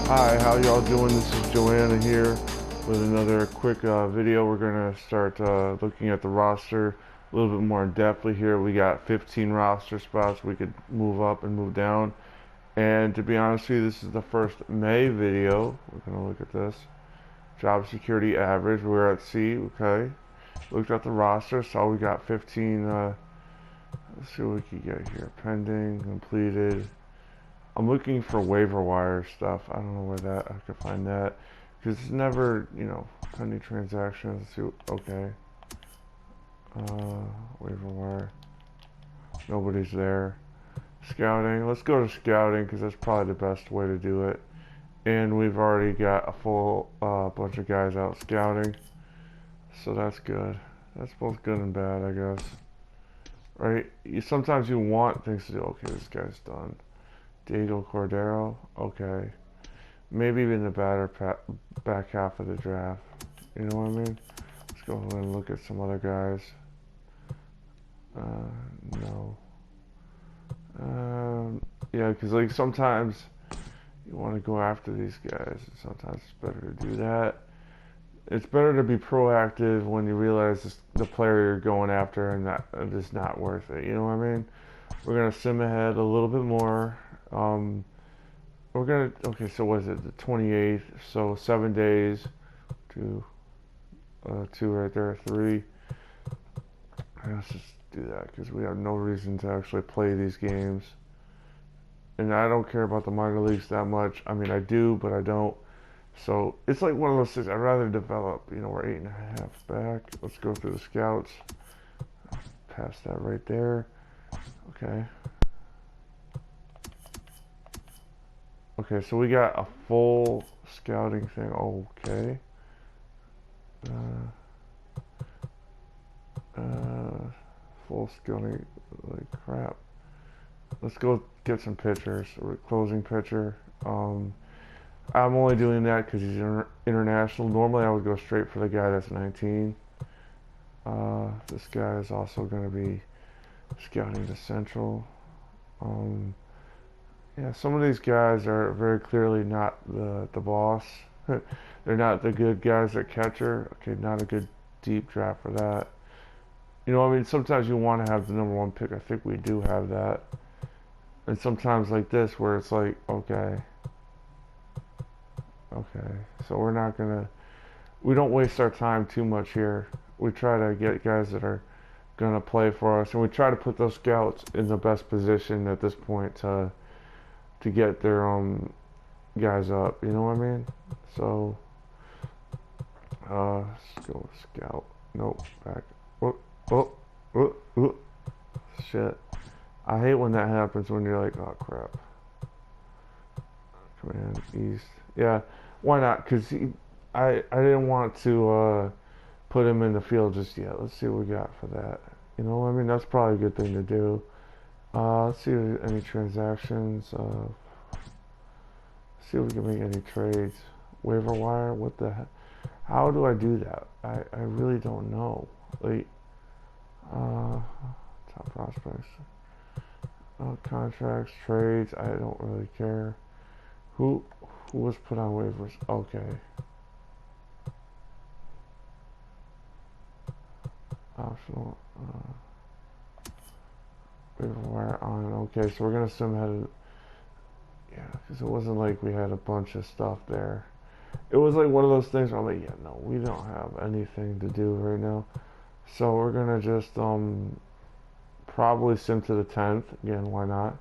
Hi, how y'all doing? This is Joanna here with another quick video. We're going to start looking at the roster a little bit more in depthly here. We got 15 roster spots we could move up and move down. And to be honest with you, this is the first May video. We're going to look at this. Job security average. We're at C, okay. Looked at the roster, saw we got 15. Let's see what we can get here. Pending, completed. I'm looking for waiver wire stuff. I don't know where that I could find that because it's never, pending transactions. Let's see, okay, waiver wire. Nobody's there. Scouting. Let's go to scouting because that's probably the best way to do it. And we've already got a full bunch of guys out scouting, so that's good. That's both good and bad, I guess. Right? Sometimes you want things to do. Okay, this guy's done. Diego Cordero. Okay. Maybe even the back half of the draft. You know what I mean? Let's go ahead and look at some other guys. No. Yeah, because like sometimes you want to go after these guys. Sometimes it's better to do that. It's better to be proactive when you realize the player you're going after and that it's not worth it. You know what I mean? We're gonna sim ahead a little bit more. Okay, so what is it? The 28th. So 7 days. Two, two right there. Three. Let's just do that because we have no reason to actually play these games. And I don't care about the minor leagues that much. I mean, I do, but I don't. So it's like one of those things. I'd rather develop. We're 8.5 back. Let's go through the scouts. Pass that right there. Okay. Okay, so we got a full scouting thing. Okay. Full scouting. Like crap. Let's go get some pitchers. Closing pitcher. I'm only doing that because he's international. Normally, I would go straight for the guy that's 19. This guy is also going to be scouting the Central. Yeah, some of these guys are very clearly not the boss. They're not the good guys at catcher. Okay, not a good deep draft for that. I mean, sometimes you want to have the number one pick. I think we do have that. And sometimes like this, where it's like, okay, so we don't waste our time too much here. We try to get guys that are gonna play for us, and we try to put those scouts in the best position at this point to get their guys up. You know what I mean? So let's go with scout. Nope, back. Oh, oh, oh, oh. Shit. I hate when that happens when you're like, oh crap. Command east. Yeah, why not? Cause I didn't want to put him in the field just yet. Let's see what we got for that. I mean, that's probably a good thing to do. Let's see if any transactions. See if we can make any trades. Waiver wire. What the heck? How do I do that? I really don't know. Like, top prospects. Contracts, trades. I don't really care. Who was put on waivers? Okay. Optional. Waiver wire on. Okay, so we're gonna assume had. Yeah, because it wasn't like we had a bunch of stuff there. It was like one of those things where I'm like, yeah, no, we don't have anything to do right now. So we're gonna just probably sim to the 10th. Again, why not?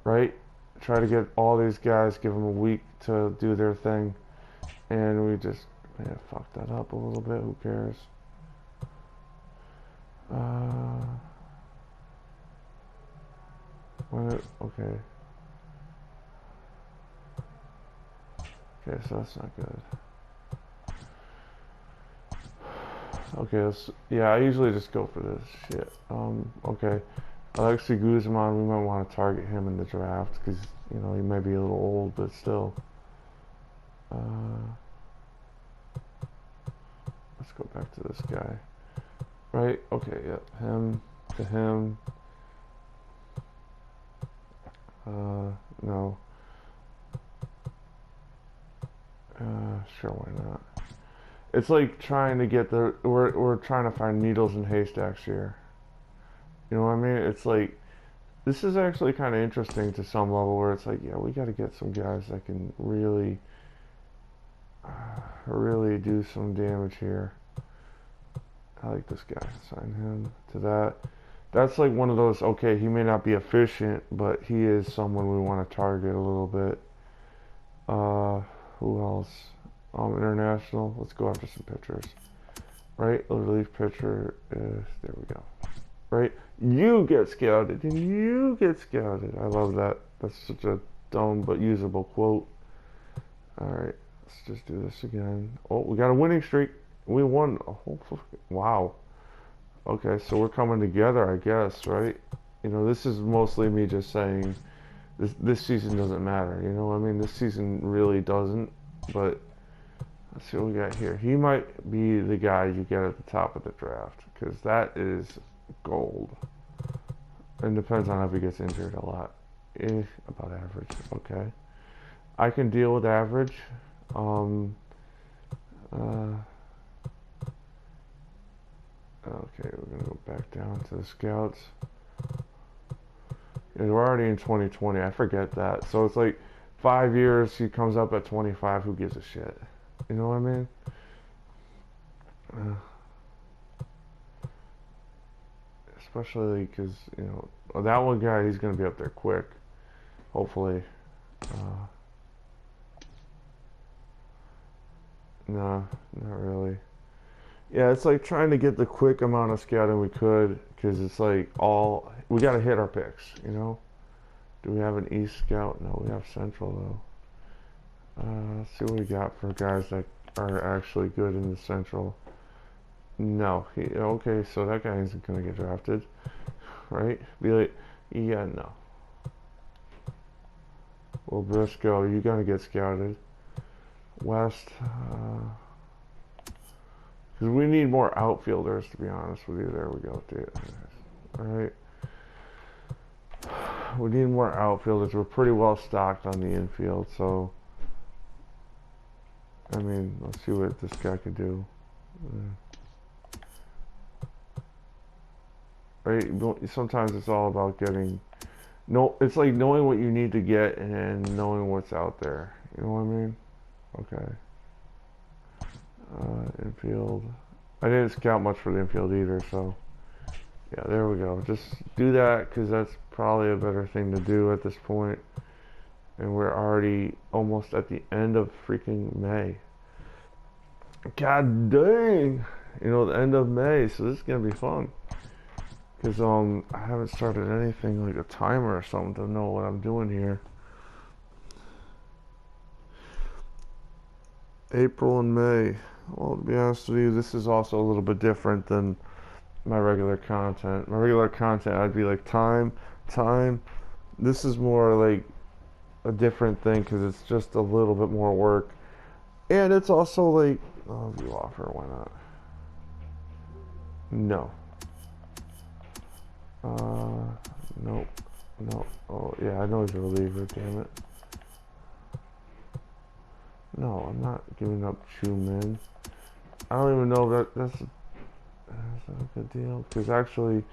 Right? Try to get all these guys, give them a week to do their thing, and we just fucked that up a little bit. Who cares? Okay. Okay, so that's not good. Okay, yeah, I usually just go for this shit. Okay. Alexi Guzman, we might want to target him in the draft because, he may be a little old, but still. Let's go back to this guy. Right? Okay, yep. Him to him. No. Sure, why not? It's like trying to get we're trying to find needles in haystacks here. You know what I mean? It's like this is actually kind of interesting to some level where it's like, yeah, we got to get some guys that can really, really do some damage here. I like this guy. Assign him to that. That's like one of those, okay, he may not be efficient, but he is someone we want to target a little bit. Who else? International. Let's go after some pitchers. Right? A relief pitcher is, there we go. Right? You get scouted and you get scouted. I love that. That's such a dumb but usable quote. Alright, let's just do this again. Oh, we got a winning streak. We won a whole, wow. Okay, so we're coming together, I guess, right? You know, this is mostly me just saying this season doesn't matter, you know what I mean? This season really doesn't, but let's see what we got here. He might be the guy you get at the top of the draft, because that is gold. And depends on if he gets injured a lot. About average, okay. I can deal with average. Okay, we're gonna go back down to the scouts. Yeah, we're already in 2020. I forget that. So it's like 5 years. He comes up at 25. Who gives a shit? You know what I mean? Especially because you know that one guy. He's gonna be up there quick. Hopefully. No, not really. Yeah, it's like trying to get the quick amount of scouting we could, because it's like all we got to hit our picks, you know. Do we have an East scout? No, we have Central though. Let's see what we got for guys that are actually good in the Central. No, okay, so that guy isn't gonna get drafted, right? Be like, yeah, no. Well, Briscoe, you gotta get scouted. West. Because we need more outfielders, to be honest with you. There we go. Alright. We need more outfielders. We're pretty well stocked on the infield, so I mean, let's see what this guy can do. Right? Sometimes it's all about getting it's like knowing what you need to get and knowing what's out there. You know what I mean? Okay. Infield. I didn't scout much for the infield either, so yeah, there we go. Just do that because that's probably a better thing to do at this point. And we're already almost at the end of freaking May. God dang! You know, the end of May, so this is gonna be fun. Because I haven't started anything like a timer or something to know what I'm doing here. April and May. Well, to be honest with you, this is also a little bit different than my regular content. My regular content, I'd be like time. This is more like a different thing because it's just a little bit more work. And it's also like, oh, view offer, why not? No. Nope. No. Oh, yeah, I know he's a reliever, damn it. No, I'm not giving up Chu Min. I don't even know if that's a good deal. Because actually,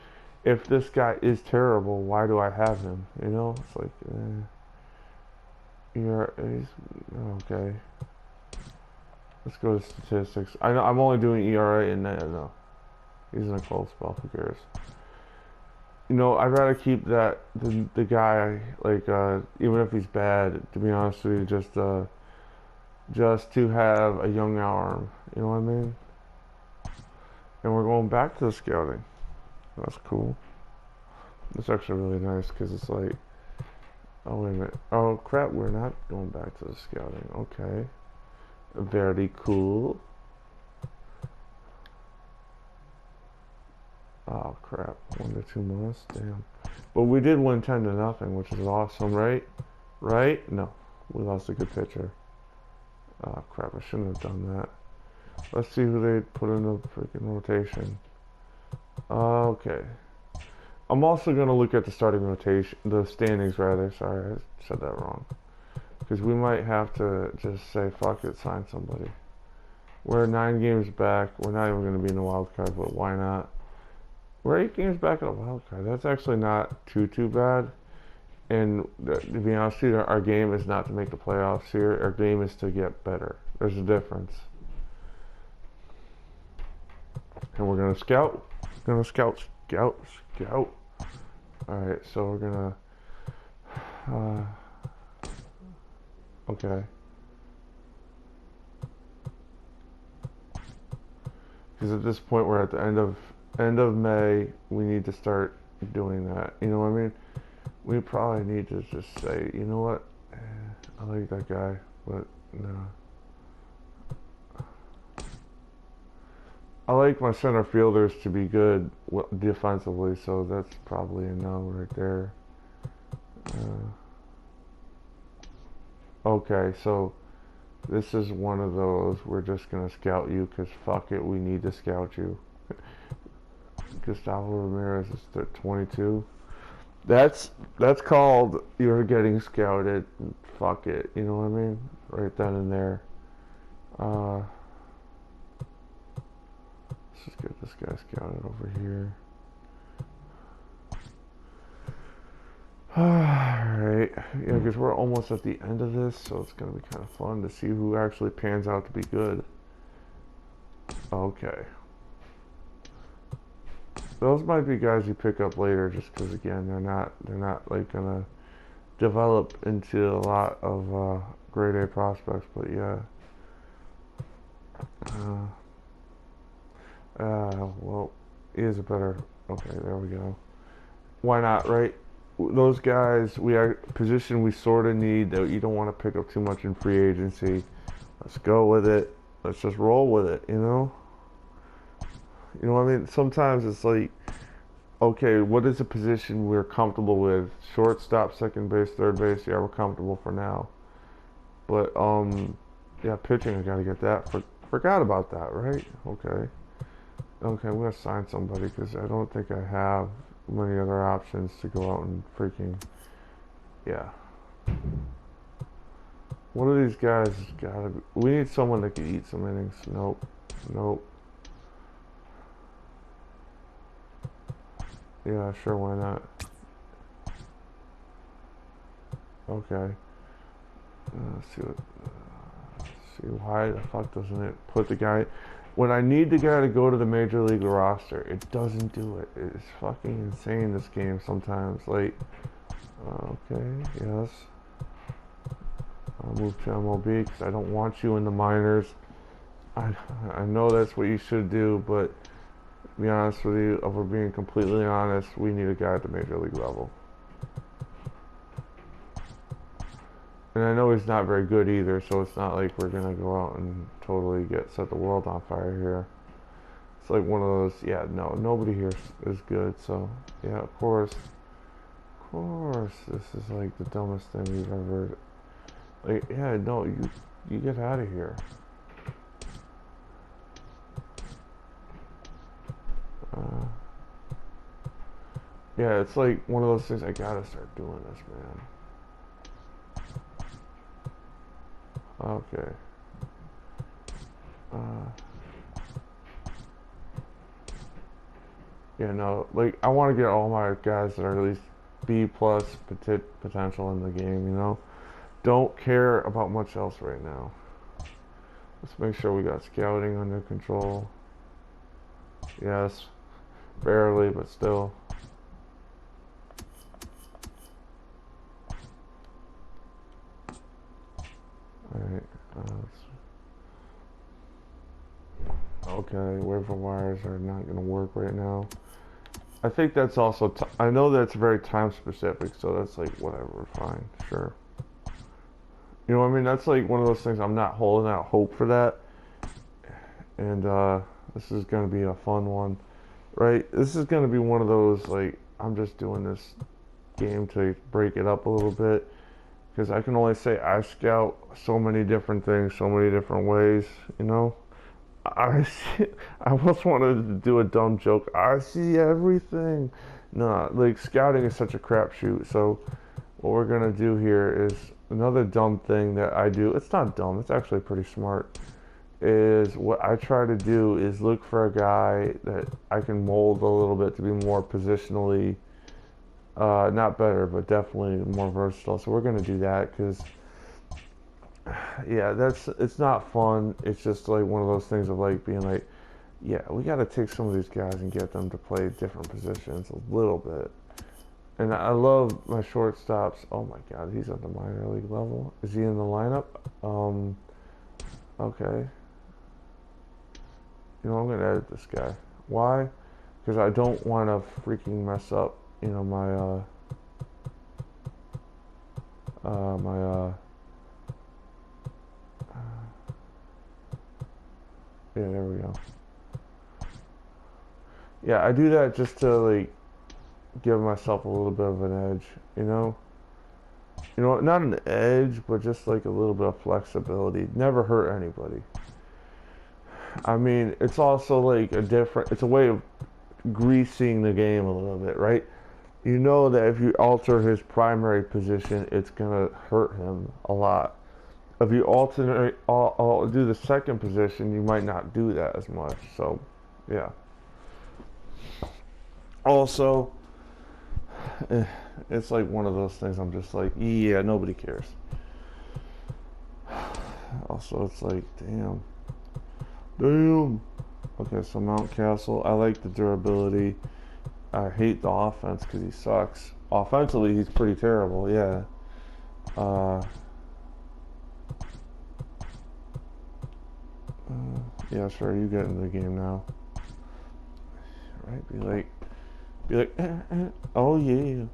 if this guy is terrible, why do I have him? You know? It's like, he's okay. Let's go to statistics. I know I'm only doing ERA and no. He's in a cold spell. Who cares? You know, I'd rather keep the guy, like, even if he's bad, to be honest with you, just to have a young arm. You know what I mean? And we're going back to the scouting. That's cool. It's actually really nice because it's like, oh, wait a minute. Oh, crap, we're not going back to the scouting. Okay. Very cool. Oh crap, 1 to 2 months, damn. But we did win 10-0, which is awesome, right? Right? No, we lost a good pitcher. Oh crap, I shouldn't have done that. Let's see who they put in the freaking rotation. Okay. I'm also gonna look at the starting rotation, the standings rather. Sorry, I said that wrong. Because we might have to just say, fuck it, sign somebody. We're 9 games back. We're not even going to be in the wild card, but why not? We're 8 games back in the wild card. That's actually not too bad. And to be honest with you, our game is not to make the playoffs here. Our game is to get better. There's a difference. And we're going to scout. We're going to scout. Alright, so we're going to... okay. Because at this point we're at the end of May. We need to start doing that. You know what I mean? We probably need to just say, you know what? I like that guy, but no. I like my center fielders to be good defensively, so that's probably a no right there. Okay, so this is one of those, we're just going to scout you because fuck it, we need to scout you. Gustavo Ramirez is 22. That's called you're getting scouted. Fuck it, you know what I mean? Right then and there. Let's just get this guy scouted over here. Alright, yeah, because we're almost at the end of this, so it's going to be kind of fun to see who actually pans out to be good. Okay. Those might be guys you pick up later just because, again, they're not like going to develop into a lot of grade A prospects, but yeah. Well, he is a better... Okay, there we go. Why not, right? Those guys, we are position we sort of need that you don't want to pick up too much in free agency. Let's go with it. Let's just roll with it, you know? You know what I mean? Sometimes it's like, okay, what is a position we're comfortable with? Shortstop, second base, third base, yeah, we're comfortable for now. But, yeah, pitching, I gotta get that. Forgot about that, right? Okay. Okay, I'm gonna sign somebody because I don't think I have many other options to go out and freaking, yeah. One of these guys has gotta be, we need someone that can eat some innings. Nope. Yeah, sure, why not? Okay. Let's see what, see why the fuck doesn't it put the guy, when I need the guy to go to the major league roster, it doesn't do it. It's fucking insane, this game sometimes. Like, okay, yes. I'll move to MLB because I don't want you in the minors. I know that's what you should do, but to be honest with you, if we're being completely honest, we need a guy at the major league level. And I know he's not very good either, so it's not like we're gonna go out and totally set the world on fire here. It's like one of those, yeah, no, nobody here is good, so yeah, of course, this is like the dumbest thing we've ever, like, yeah, no, you get out of here. Yeah, it's like one of those things, I gotta start doing this, man. Okay. Yeah, no, like, I want to get all my guys that are at least B plus potential in the game, you know? Don't care about much else right now. Let's make sure we got scouting under control. Yes. Barely, but still. Alright, okay, waiver wires are not going to work right now. I think that's also, I know that's very time specific, so that's like, whatever, fine, sure. You know what I mean? That's like one of those things, I'm not holding out hope for that. And this is going to be a fun one, right? This is going to be one of those, like, I'm just doing this game to break it up a little bit. Because I can only say I scout so many different things, so many different ways, you know? I almost wanted to do a dumb joke. I see everything. No, like, scouting is such a crapshoot. So what we're going to do here is another dumb thing that I do, it's not dumb, it's actually pretty smart, is what I try to do is look for a guy that I can mold a little bit to be more positionally, not better, but definitely more versatile. So we're going to do that because, yeah, it's not fun. It's just like one of those things of like being like, yeah, we got to take some of these guys and get them to play different positions a little bit. And I love my shortstops. Oh my God, he's at the minor league level. Is he in the lineup? Okay. You know, I'm gonna edit this guy. Why? Because I don't want to freaking mess up, you know, my yeah, there we go. Yeah, I do that just to like give myself a little bit of an edge, you know. You know, not an edge, but just like a little bit of flexibility. Never hurt anybody. I mean, it's also like it's a way of greasing the game a little bit, right? You know that if you alter his primary position, it's gonna hurt him a lot. If you alternate, do the second position, you might not do that as much. So, yeah. Also, eh, it's like one of those things. I'm just like, yeah, nobody cares. Also, it's like, damn, damn. Okay, so Mountcastle, I like the durability. I hate the offense because he sucks. Offensively, he's pretty terrible. Yeah. Uh, yeah, sure. You get into the game now, right? Be like, oh yeah.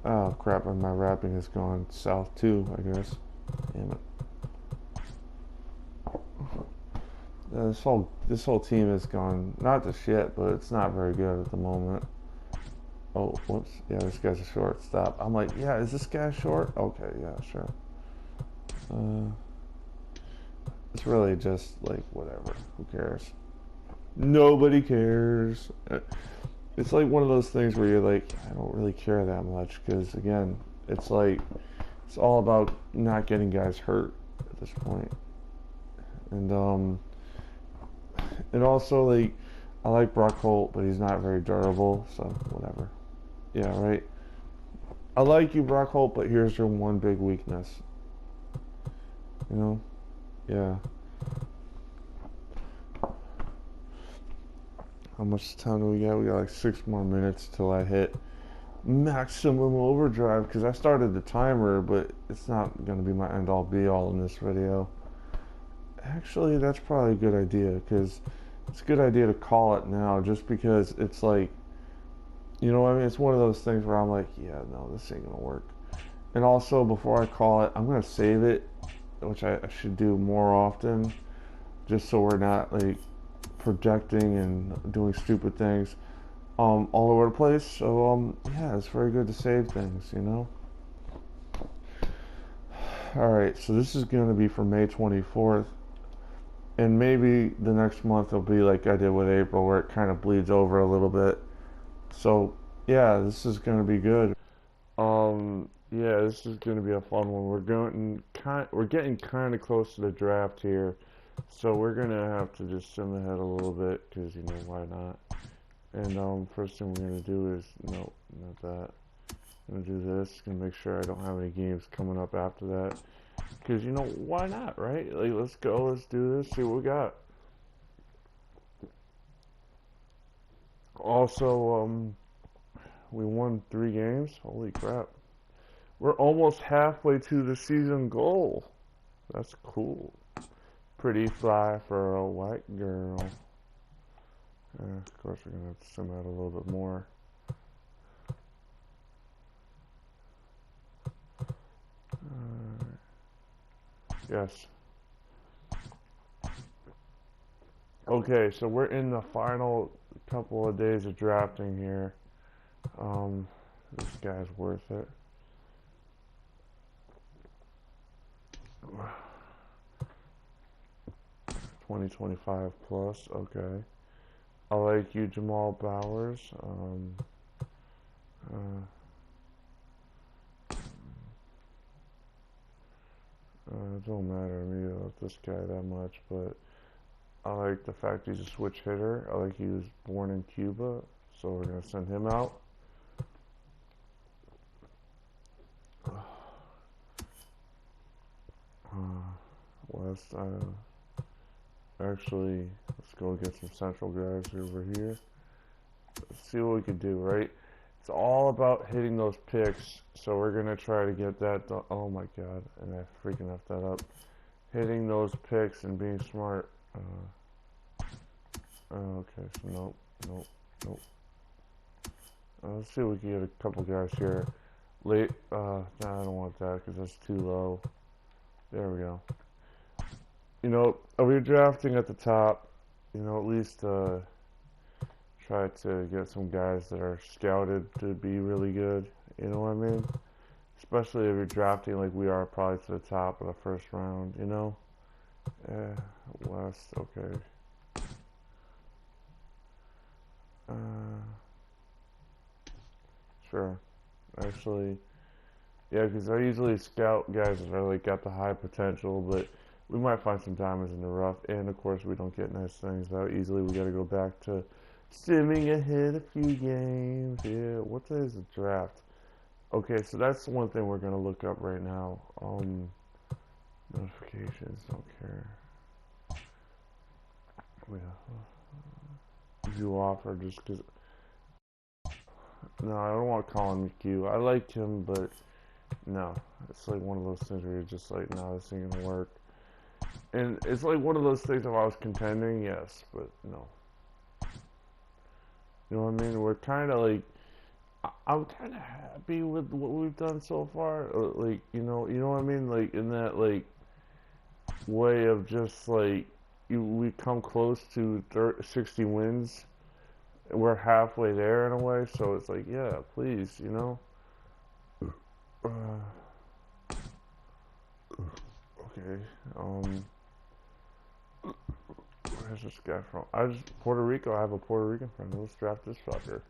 Oh crap! And my rapping has gone south too. I guess. Damn it. This whole team has gone not to shit, but it's not very good at the moment. Oh, whoops. Yeah, this guy's a shortstop. I'm like, yeah, is this guy short? Okay, yeah, sure. Uh, it's really just like whatever. Who cares? Nobody cares. It's like one of those things where you're like, I don't really care that much because again, it's like it's all about not getting guys hurt at this point. And also like I like Brock Holt, but he's not very durable, so whatever. Yeah, right. I like you, Brock Holt, but here's your one big weakness. You know? Yeah. How much time do we got? We got like 6 more minutes till I hit maximum overdrive because I started the timer, but it's not going to be my end all be all in this video. Actually, that's probably a good idea because it's a good idea to call it now just because it's like, you know what I mean? It's one of those things where I'm like, yeah, no, this ain't going to work. And also, before I call it, I'm going to save it, which I should do more often just so we're not like projecting and doing stupid things all over the place. So yeah, it's very good to save things, you know. All right, so this is going to be for May 24th, and maybe the next month will be like I did with April, where it kind of bleeds over a little bit. So yeah, this is going to be good. Yeah, this is going to be a fun one. We're getting kind of close to the draft here, so we're gonna have to just sim ahead a little bit because you know why not. And first thing we're gonna do is no, not that. I'm gonna do this. Gonna make sure I don't have any games coming up after that. Because you know why not, right? Like let's go, let's do this, see what we got. Also, we won 3 games. Holy crap! We're almost halfway to the season goal. That's cool. Pretty fly for a white girl. Of course, we're gonna have to sim out a little bit more. Yes. Okay, so we're in the final couple of days of drafting here. This guy's worth it. 2025 plus, okay. I like you, Jamal Bowers. Uh, It don't matter to me about this guy that much, but I like the fact he's a switch hitter. I like he was born in Cuba, so we're gonna send him out. West, actually, let's go get some central guys over here. Let's see what we can do, right? It's all about hitting those picks, so we're gonna try to get that done. Oh my god, and I freaking effed that up. Hitting those picks and being smart. Okay, so nope, nope, nope. Let's see if we can get a couple guys here. Late, nah, I don't want that because that's too low. There we go. You know, we're drafting at the top, you know, at least try to get some guys that are scouted to be really good. You know what I mean? Especially if you're drafting like we are, probably to the top of the first round, you know? West, okay. Sure. Actually, yeah, because I usually scout guys that are like got the high potential, but we might find some diamonds in the rough, and of course we don't get nice things that easily. We gotta go back to simming ahead a few games. Yeah, what is the draft? Okay, so that's one thing we're gonna look up right now. Notifications, don't care. Yeah. You off or just cause? No, I don't want to call him Q. I like him, but no, it's like one of those things where you're just like, no, this ain't gonna work. And it's like one of those things if I was contending, yes, but no. You know what I mean? We're kind of like, I'm kind of happy with what we've done so far. Like, you know what I mean? Like in that like way of just like, we come close to 60 wins. We're halfway there in a way, so it's like, yeah, please, you know. Okay. Where's this guy from? Puerto Rico. I have a Puerto Rican friend. Let's draft this fucker.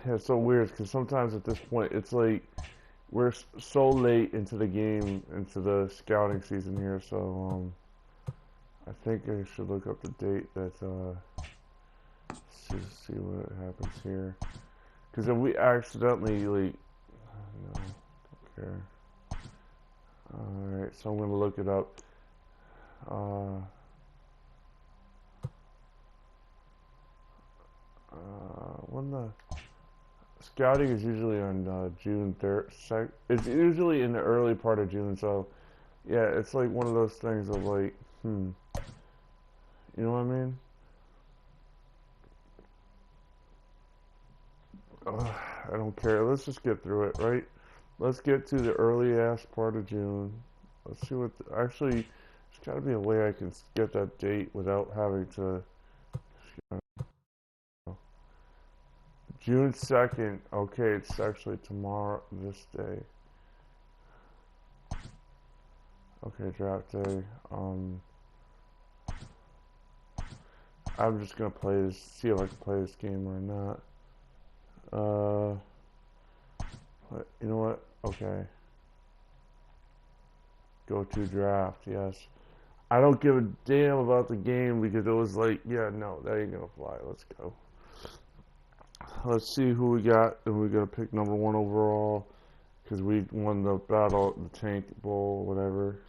Yeah, it's so weird because sometimes at this point it's like we're so late into the game, into the scouting season here. So I think I should look up the date that see what happens here. Because if we accidentally like, no, don't care. All right, so I'm gonna look it up. When the scouting is usually on June 3rd. It's usually in the early part of June, so yeah, it's like one of those things of like, you know what I mean? I don't care. Let's just get through it, right? Let's get to the early ass part of June. Let's see what. Actually, there's got to be a way I can get that date without having to. June 2nd. Okay, it's actually tomorrow. This day. Okay, draft day. I'm just gonna play this. See if I can play this game or not. You know what? Okay. Go to draft, yes. I don't give a damn about the game because it was like, yeah, no, that ain't gonna fly. Let's go. Let's see who we got, and we're gonna pick number 1 overall because we won the battle, the tank bowl, whatever.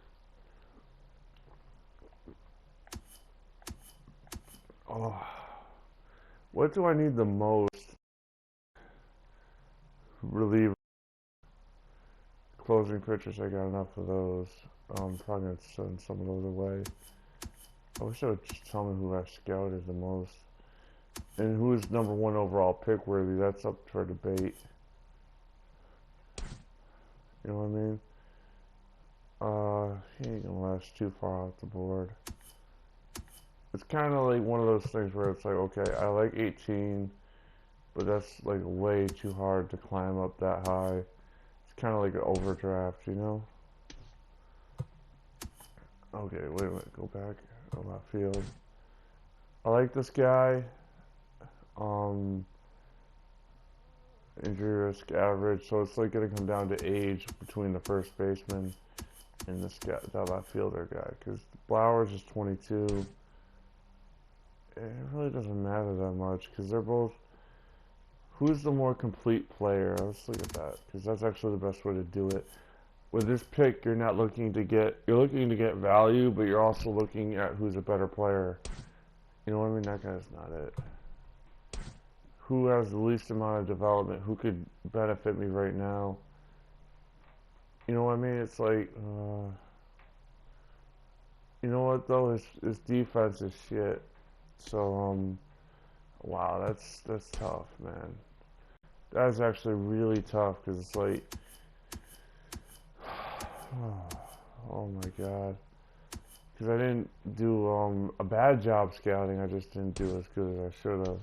Oh, what do I need the most? Reliever, closing pitchers. I got enough of those. Probably gonna send some of those away. I wish I would just tell me who I scouted the most. And who's number 1 overall pick worthy? That's up for debate. You know what I mean? He ain't gonna last too far off the board. It's kind of like one of those things where it's like, okay, I like 18, but that's like way too hard to climb up that high. It's kind of like an overdraft, you know? Okay, wait a minute, go back on that field. I like this guy. Injury risk average. So it's like going to come down to age between the first baseman and this guy, that left fielder guy. Because Blowers is 22. It really doesn't matter that much because they're both. Who's the more complete player? Let's look at that because that's actually the best way to do it. With this pick, you're not looking to get. You're looking to get value, but you're also looking at who's a better player. You know what I mean? That guy's not it. Who has the least amount of development? Who could benefit me right now? You know what I mean? It's like, you know what though? His defense is shit. So wow, that's tough, man. That's actually really tough because it's like, oh my god. Because I didn't do a bad job scouting. I just didn't do as good as I should have.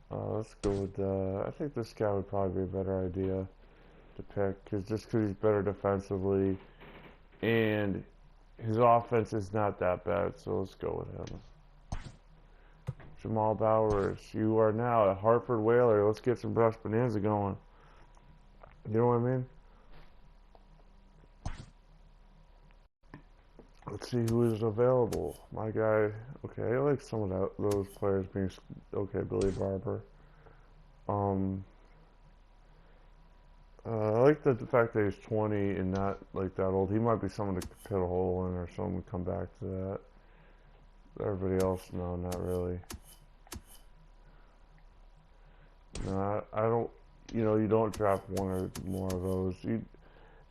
Let's go with. I think this guy would probably be a better idea to pick, because he's better defensively, and his offense is not that bad. So let's go with him. Jamal Bowers, you are now a Hartford Whaler. Let's get some Brush Bonanza going. You know what I mean? Let's see who is available. My guy. Okay, I like some of those players being okay. Billy Barber. Um, I like the fact that he's 20 and not like that old. He might be someone to put a hole in or someone come back to that. Everybody else, no, not really. No, I don't. You know, you don't draft one or more of those. You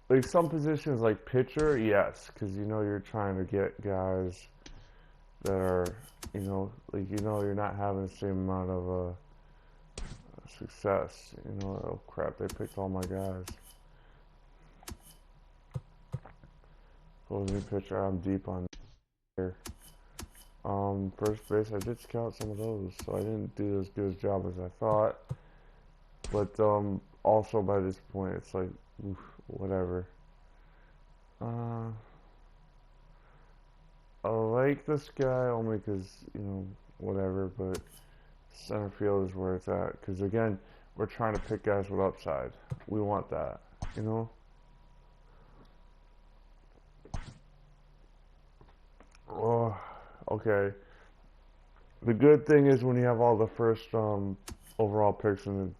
like some positions like pitcher, yes, because you know you're trying to get guys that are, like you're not having the same amount of success. You know, oh crap, they picked all my guys. Closing pitcher, I'm deep on here. First base, I did scout some of those, so I didn't do as good a job as I thought. But also by this point, it's like, oof, whatever. I like this guy only because whatever. But center field is where it's at. Because again, we're trying to pick guys with upside. We want that, you know. Oh, okay. The good thing is when you have all the first overall picks and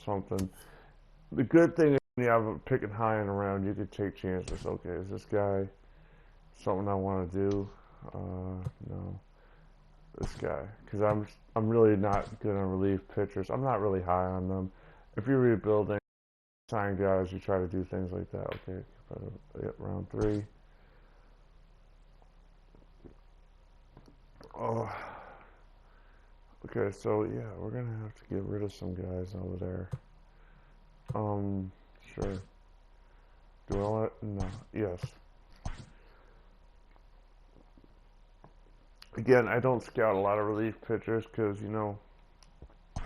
something. The good thing is when you have a picking high in a round, you could take chances. Okay, is this guy something I want to do? No, this guy, because I'm really not good on relief pitchers. I'm not really high on them. If you're rebuilding, sign guys, you try to do things like that. Okay, round three. Oh, okay. So yeah, we're gonna have to get rid of some guys over there. Sure. Do I want? No. Yes. Again, I don't scout a lot of relief pitchers because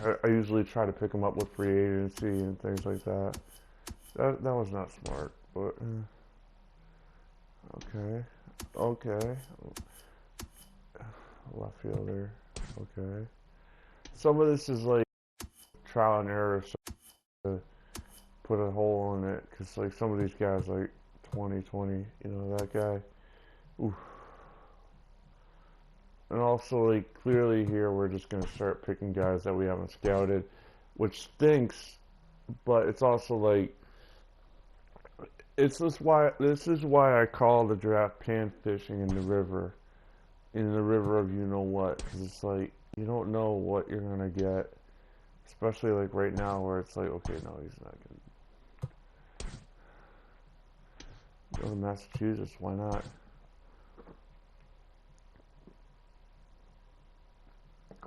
I usually try to pick them up with free agency and things like that. That was not smart, but okay, okay. Left fielder, okay. Some of this is like trial and error, so to put a hole in it, because like some of these guys like 2020, that guy. Oof. And also, like, clearly here we're just going to start picking guys that we haven't scouted, which stinks, but it's also like, this is why I call the draft pan fishing in the river of you know what, because it's like, you don't know what you're going to get, especially like right now where it's like, okay, no, he's not going to go to Massachusetts, why not?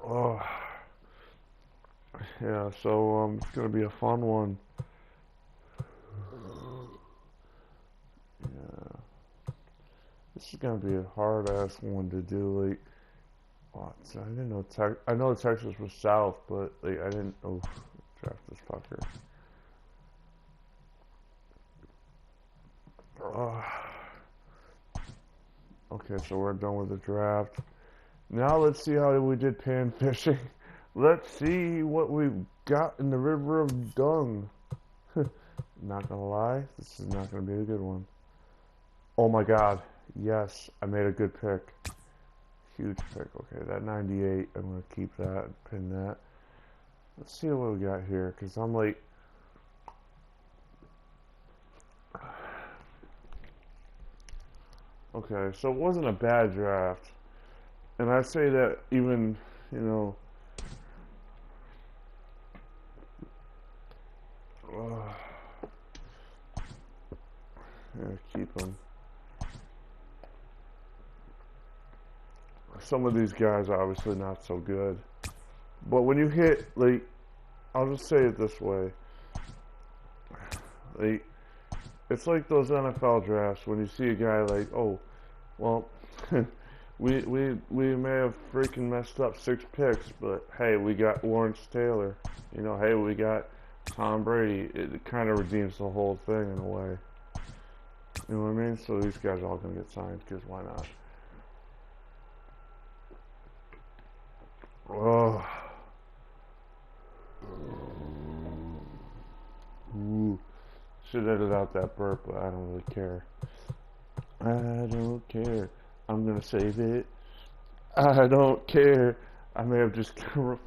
Oh, yeah, so it's going to be a fun one. Yeah. This is gonna be a hard ass one to do. Like, oh, I didn't know I know Texas was south, but like I didn't. Oh, draft this fucker. Oh. Okay, so we're done with the draft. Now let's see how we did pan fishing. Let's see what we've got in the river of dung. Not gonna lie, this is not gonna be a good one. Oh my god. Yes, I made a good pick. Huge pick. Okay, that 98, I'm gonna keep that and pin that. Let's see what we got here, because I'm like, okay, so it wasn't a bad draft. And I say that even, you know, yeah, keep them. Some of these guys are obviously not so good. But when you hit, like, I'll just say it this way. Like, it's like those NFL drafts when you see a guy like, oh, well, we may have freaking messed up 6 picks, but hey, we got Lawrence Taylor. You know, hey, we got Tom Brady. It kind of redeems the whole thing in a way. You know what I mean? So these guys are all gonna get signed because why not? Oh, ooh. Should edit out that burp, but I don't really care. I don't care. I'm gonna save it. I don't care. I may have just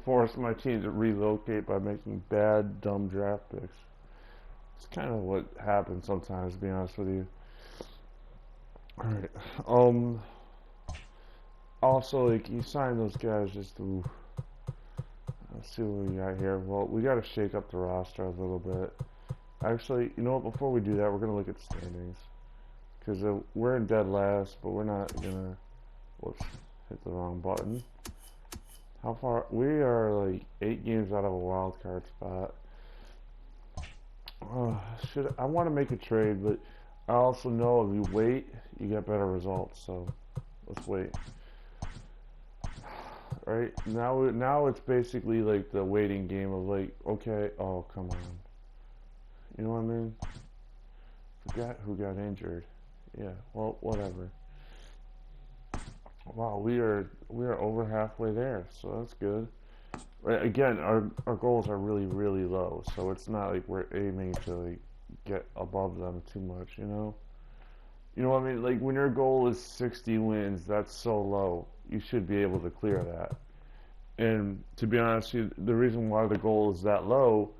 forced my team to relocate by making bad, dumb draft picks. It's kind of what happens sometimes, to be honest with you. Alright. Also, like, you sign those guys just to... Let's see what we got here. Well, we gotta shake up the roster a little bit. Actually, you know what? Before we do that, we're gonna look at standings. Because we're in dead last, but we're not gonna... Whoops. Hit the wrong button. How far? We are like 8 games out of a wild card spot. I want to make a trade, but I also know if you wait, you get better results. So let's wait. Right now it's basically like the waiting game of like, okay, oh come on, you know what I mean? Forgot who got injured. Yeah, well, whatever. Wow, we are over halfway there, so that's good. Right, again, our goals are really low, so it's not like we're aiming to like get above them too much, you know. You know what I mean? Like when your goal is 60 wins, that's so low. You should be able to clear that. And to be honest, the reason why the goal is that low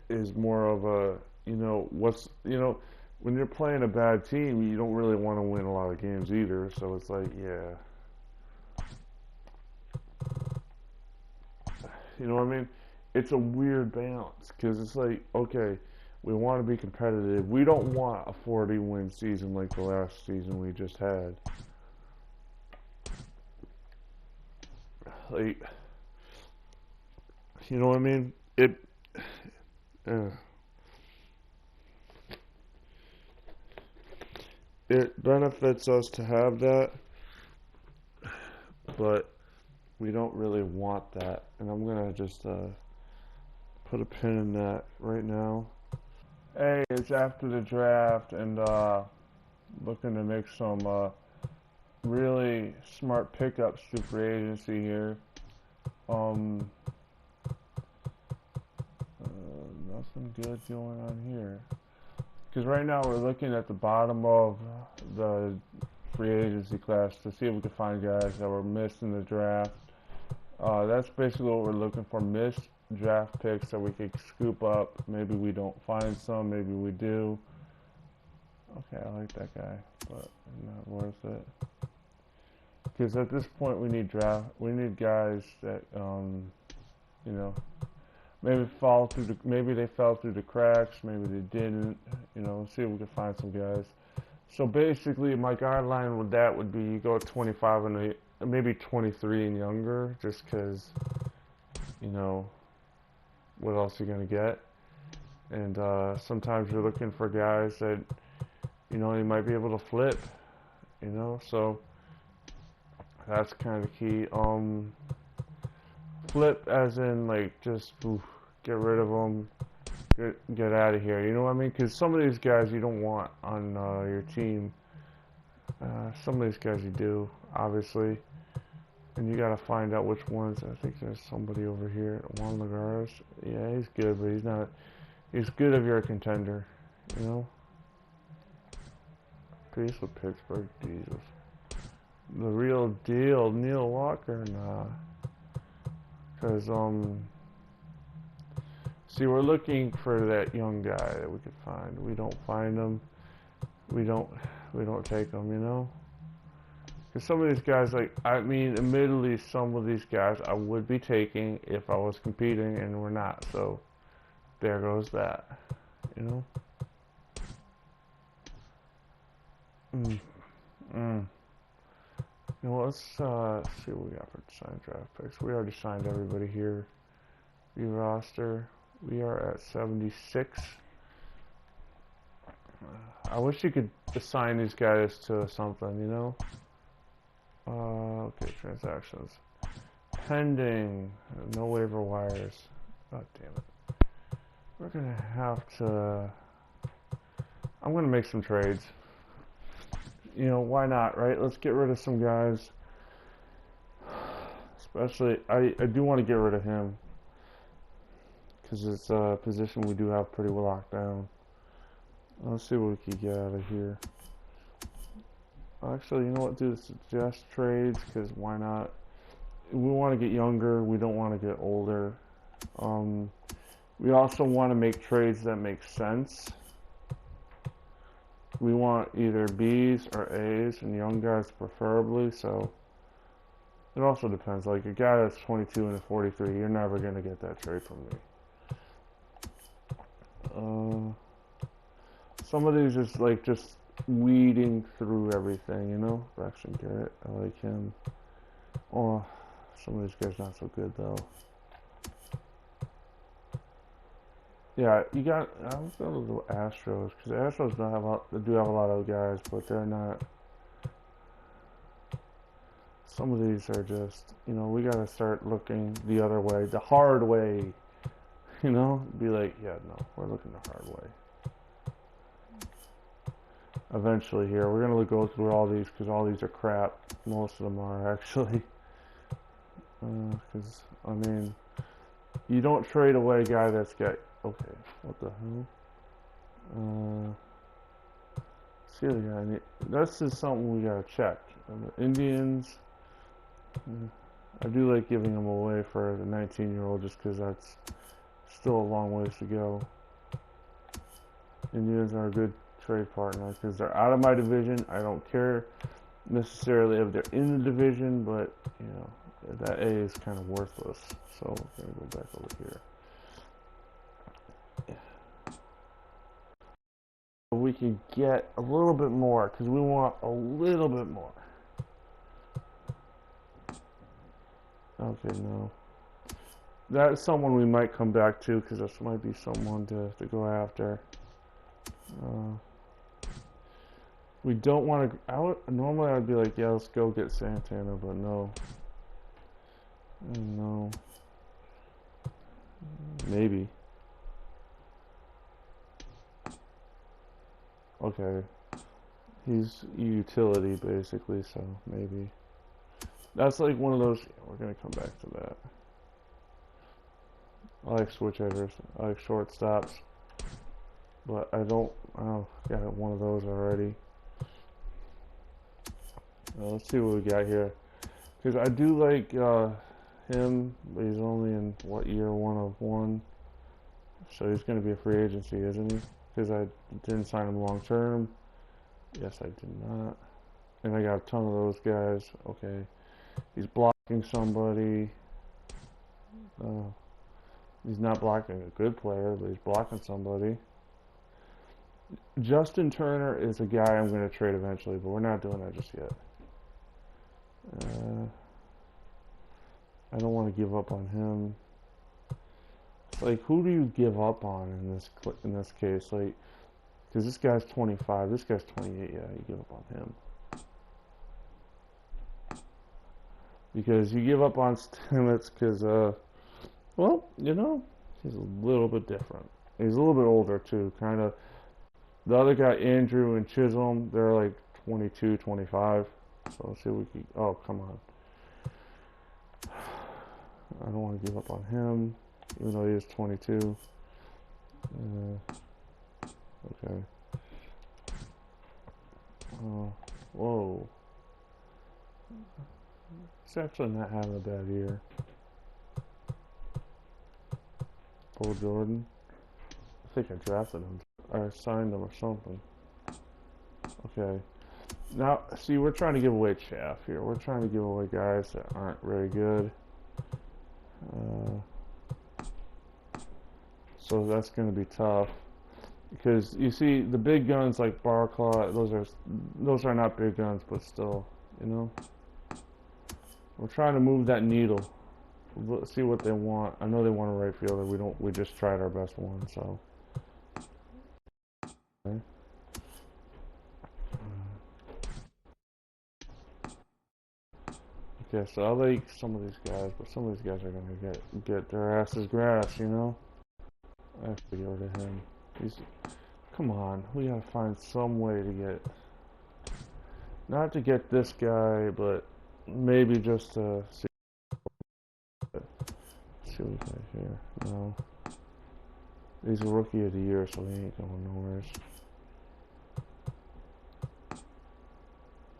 is more of a, when you're playing a bad team, you don't really want to win a lot of games either. So it's like, yeah, you know what I mean? It's a weird balance because it's like, okay, we want to be competitive. We don't want a 40-win season like the last season we just had. Like, you know what I mean? Uh, it benefits us to have that, but we don't really want that. And I'm gonna just put a pin in that right now. Hey, it's after the draft, and looking to make some really smart pickups through free agency here. Um, nothing good going on here. Because right now we're looking at the bottom of the free agency class to see if we can find guys that were missed in the draft. That's basically what we're looking for, missed draft picks that we could scoop up. Maybe we don't find some, maybe we do. Okay, I like that guy, but not worth it. Because at this point we need guys that, you know, maybe they fell through the cracks, maybe they didn't, you know, see if we can find some guys. So basically my guideline with that would be you go at 25 and maybe 23 and younger, just because, you know, what else are you going to get? And sometimes you're looking for guys that, you know, you might be able to flip, you know, so that's kind of key. Flip as in like just get rid of them, get out of here. You know what I mean? Because some of these guys you don't want on your team. Some of these guys you do, obviously. And you gotta find out which ones. I think there's somebody over here. Juan Lagares. Yeah, he's good, but he's not. He's good if you're a contender, you know. Peace with Pittsburgh, Jesus. The real deal, Neil Walker, nah. Cause see, we're looking for that young guy that we could find. We don't find him. We don't take him, you know. Because some of these guys, like, I mean, admittedly, some of these guys I would be taking if I was competing, and we're not. So there goes that, you know. You know, let's see what we got for signed draft picks. We already signed everybody here. View roster. We are at 76. I wish you could assign these guys to something, you know? Okay, transactions. Pending. No waiver wires. God damn it. We're gonna have to... I'm gonna make some trades. You know, why not, right? Let's get rid of some guys. Especially, I do want to get rid of him. Because it's a position we do have pretty well locked down. Let's see what we can get out of here. Actually, you know what? Do suggest trades, because why not? We want to get younger. We don't want to get older. We also want to make trades that make sense. We want either B's or A's, and young guys preferably, so it also depends. Like, a guy that's 22 and a 43, you're never going to get that trade from me. Some of these is like just weeding through everything, you know? Braxton Garrett, I like him. Oh, some of these guys not so good though. Yeah, you got. Let's go to the Astros, because the Astros don't have they do have a lot of guys, but they're not. Some of these are just, you know, we gotta start looking the other way, the hard way. You know, be like, yeah, no, we're looking the hard way. Eventually, here we're gonna go through all these, because all these are crap. Most of them are actually. Because I mean, you don't trade away a guy that's got. Okay, what the hell? See the guy. This is something we gotta check. The Indians. I do like giving them away for the 19-year-old, just because that's still a long ways to go. Indians are a good trade partner because they're out of my division. I don't care necessarily if they're in the division, but you know, that A is kind of worthless. So we're gonna go back over here. We can get a little bit more because we want a little bit more. Okay, no. That's someone we might come back to, because this might be someone to go after. We don't want to. Normally I'd be like, yeah, let's go get Santana, but no. No. Maybe. Okay. He's utility, basically, so maybe. That's like one of those. We're gonna come back to that. I like switch hitters. I like shortstops. But I don't. Oh, got one of those already. Let's see what we got here. Because I do like him, but he's only in, what, year 1 of 1. So he's going to be a free agency, isn't he? Because I didn't sign him long term. Yes, I did not. And I got a ton of those guys. Okay. He's blocking somebody. He's not blocking a good player, but he's blocking somebody. Justin Turner is a guy I'm going to trade eventually, but we're not doing that just yet. I don't want to give up on him. It's like, who do you give up on in this case? Like, because this guy's 25, this guy's 28. Yeah, you give up on him. Because you give up on Stamets because, well, you know, he's a little bit different. He's a little bit older too, kind of. The other guy, Andrew and Chisholm, they're like 22, 25. So let's see if we can. Oh, come on. I don't want to give up on him, even though he is 22. Okay. Whoa. He's actually not having a bad year. Paul Jordan. I think I drafted him. Or signed him or something. Okay. Now, see, we're trying to give away chaff here. We're trying to give away guys that aren't very good. So that's going to be tough. Because you see, the big guns like Barclaw, those are not big guns, but still, you know. We're trying to move that needle. Let's see what they want. I know they want a right fielder. We just tried our best one, so. Okay. Okay, so I like some of these guys, but some of these guys are gonna get their asses grass, you know. I have to get rid of him. Come on, we gotta find some way to get, not to get this guy, but maybe just to see what we got here. No, he's a rookie of the year, so he ain't going nowhere.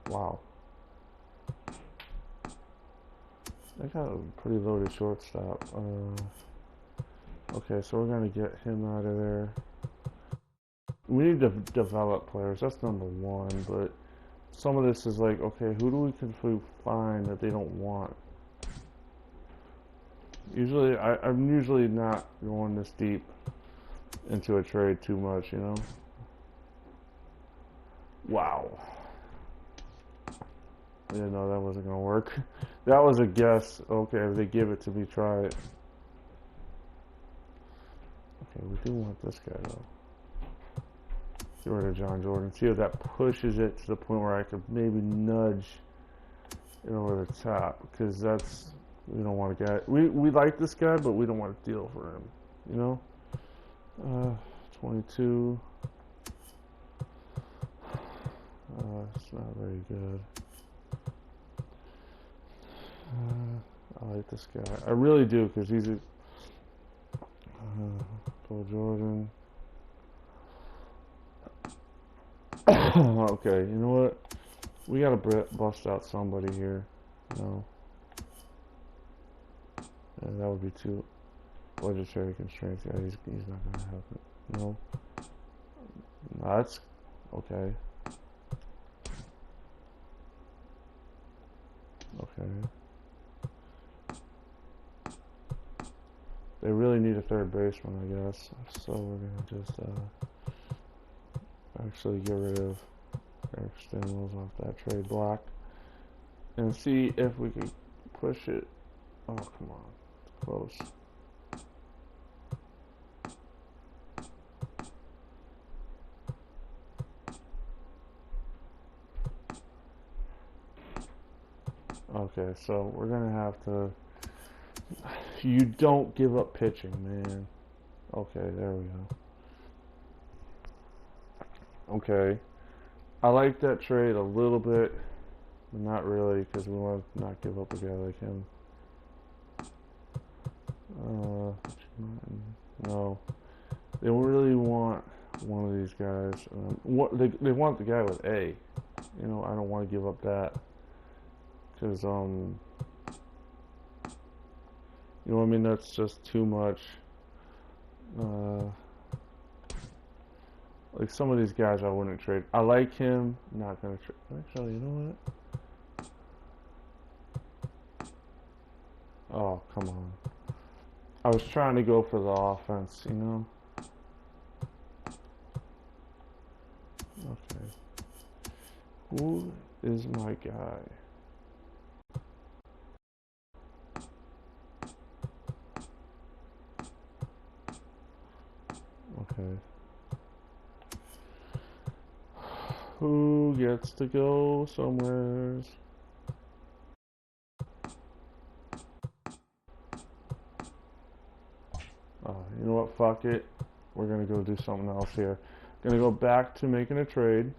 Wow, they got a pretty loaded shortstop. Okay, so we're gonna get him out of there. We need to develop players. That's number one, but some of this is like, okay, who do we can find that they don't want? Usually, I'm usually not going this deep into a trade too much, you know? Wow. I didn't know that wasn't gonna work. That was a guess. Okay, if they give it to me, try it. Okay, we do want this guy though. Get rid of John Jordan. See if that pushes it to the point where I could maybe nudge it over the top. Because that's, we don't want a guy. We like this guy, but we don't want to deal for him. You know? 22. It's not very good. I like this guy. I really do, because he's a Paul Jordan. Okay, you know what? We gotta bust out somebody here. No. Yeah, that would be too budgetary constraints. Yeah, he's not gonna have it. No. No, that's okay. Okay. They really need a third baseman, I guess. So we're gonna just actually get rid of Eric Stimels off that trade block and see if we can push it. Oh, come on. It's close. Okay, so we're gonna have to. You don't give up pitching, man. Okay, there we go. Okay. I like that trade a little bit, but not really, because we want to not give up a guy like him. No. They really want one of these guys. They want the guy with A. You know, I don't want to give up that. Because, you know what I mean? That's just too much. Like some of these guys I wouldn't trade. I like him. Not gonna trade. Actually, you know what? Oh, come on. I was trying to go for the offense, you know? Okay. Who is my guy? Okay. Who gets to go somewhere? You know what? Fuck it. We're gonna go do something else here. Gonna go back to making a trade.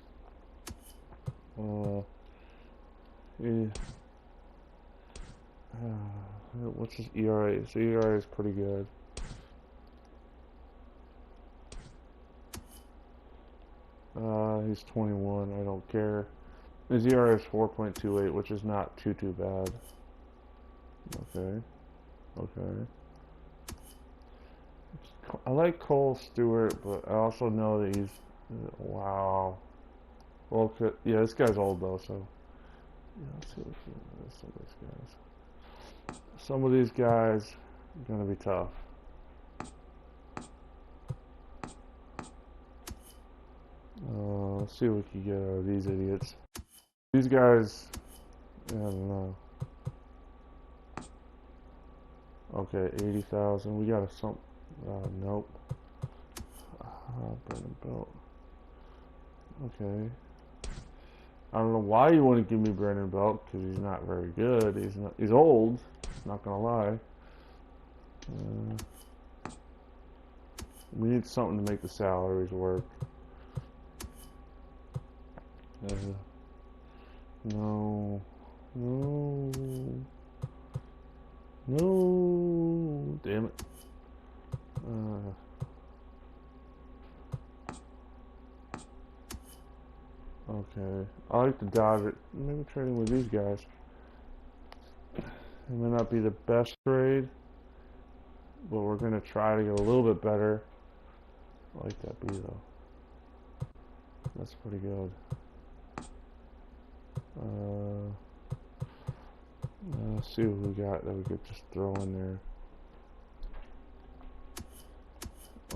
Yeah. What's his ERA? His ERA is pretty good. He's 21. I don't care. His ERA is 4.28, which is not too bad. Okay. Okay. I like Cole Stewart, but I also know that he's wow. Well, yeah, this guy's old though, so yeah, let's see what some of these guys. Some of these guys are gonna be tough. Let's see what we can get out of these idiots. These guys, I don't know. Okay, 80,000. We got some. Nope. Brandon Belt. Okay. I don't know why you want to give me Brandon Belt, because he's not very good. He's not. He's old. Not gonna lie. We need something to make the salaries work. No. No. No. Damn it. Okay. I like to dodge it. Maybe trading with these guys. It may not be the best trade, but we're going to try to get a little bit better. I like that B though. That's pretty good. Let's see what we got that we could just throw in there.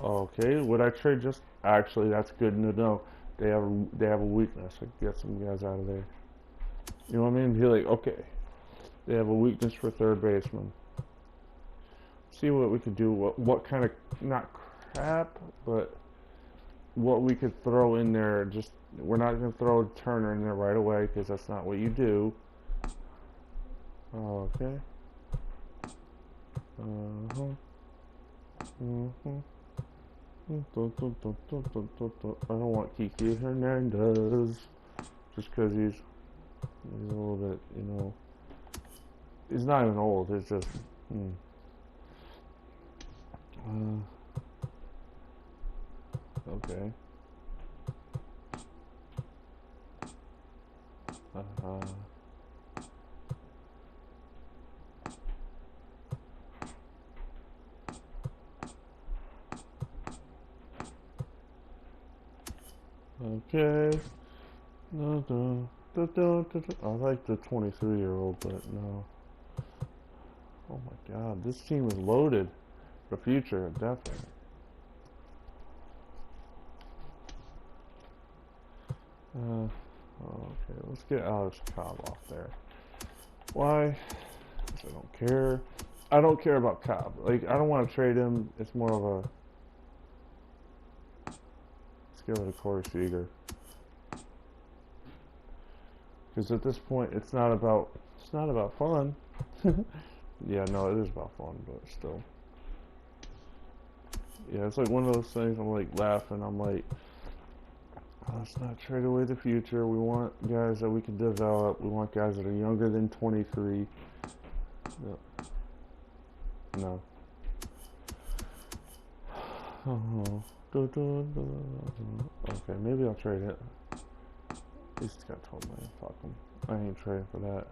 Okay, would I trade just? Actually, that's good to know. They have a weakness. I can get some guys out of there. You know what I mean? Be like, okay, they have a weakness for third baseman. See what we could do. What kind of, not crap, but what we could throw in there. Just, we're not going to throw Turner in there right away because that's not what you do. Okay. I don't want Kiki Hernandez just because he's a little bit, you know, he's not even old. It's just okay. Okay. I like the 23-year-old, but no. Oh my God, this team is loaded for the future, definitely. Okay, let's get Alex Cobb off there. Why? Because I don't care. I don't care about Cobb. Like, I don't want to trade him. It's more of a... Let's give it to Corey Seager. Because at this point, it's not about fun. Yeah, no, it is about fun, but still. Yeah, it's like one of those things. I'm like laughing. I'm like, let's not trade away the future. We want guys that we can develop. We want guys that are younger than 23. No. Oh. Okay, maybe I'll trade it. He's got 12 million. Fuck him. I ain't trading for that.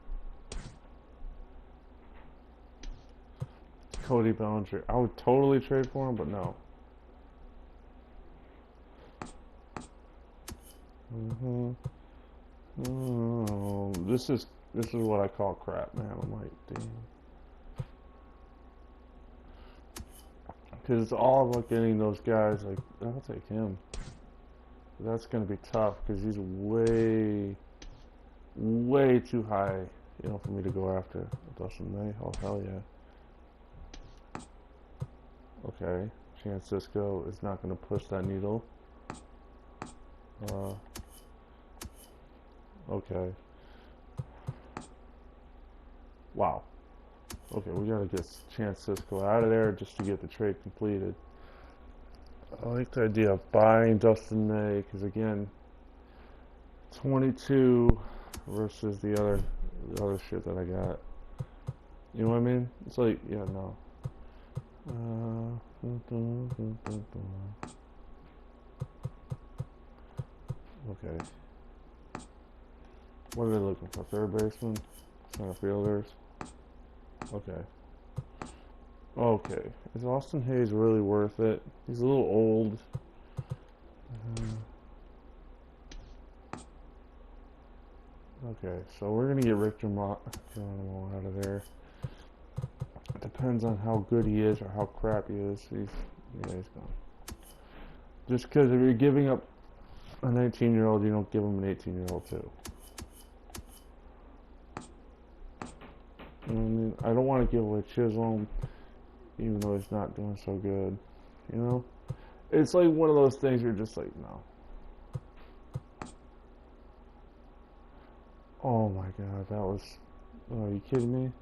Cody Bellinger. I would totally trade for him, but no. Oh, this is what I call crap, man. I'm like, damn. Because it's all about getting those guys. Like, I'll take him. That's gonna be tough because he's way too high, you know, for me to go after. Dustin May. Oh hell yeah. Okay, Chance Cisco is not gonna push that needle. Okay. Wow. Okay, we gotta get Chance Cisco out of there just to get the trade completed. I like the idea of buying Dustin May because again, 22 versus the other shit that I got. You know what I mean? It's like, yeah, no. Okay. What are they looking for? Third baseman? Center fielders? Okay. Okay. Is Austin Hayes really worth it? He's a little old. Okay, so we're gonna get Rick Geronimo out of there. It depends on how good he is or how crap he is. He's gone. Just because if you're giving up a 19-year-old, you don't give him an 18-year-old too. You know what I mean? I don't want to give away Chisholm, even though he's not doing so good. You know? It's like one of those things you're just like, no. Oh my god, that was... Oh, are you kidding me?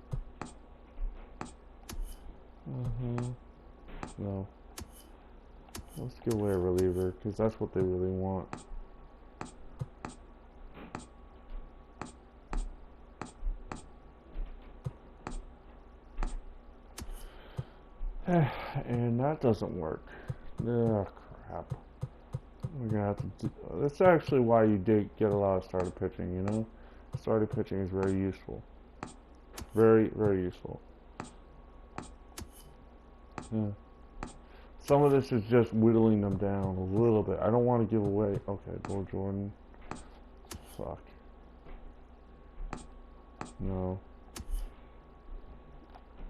No. Let's give away a reliever, because that's what they really want. And that doesn't work. Ugh, crap. We're gonna have to do, that's actually why you did get a lot of starter pitching, you know? Starter pitching is very useful. Very, very useful. Yeah. Some of this is just whittling them down a little bit. I don't want to give away. Okay, Bo Jordan. Fuck. No.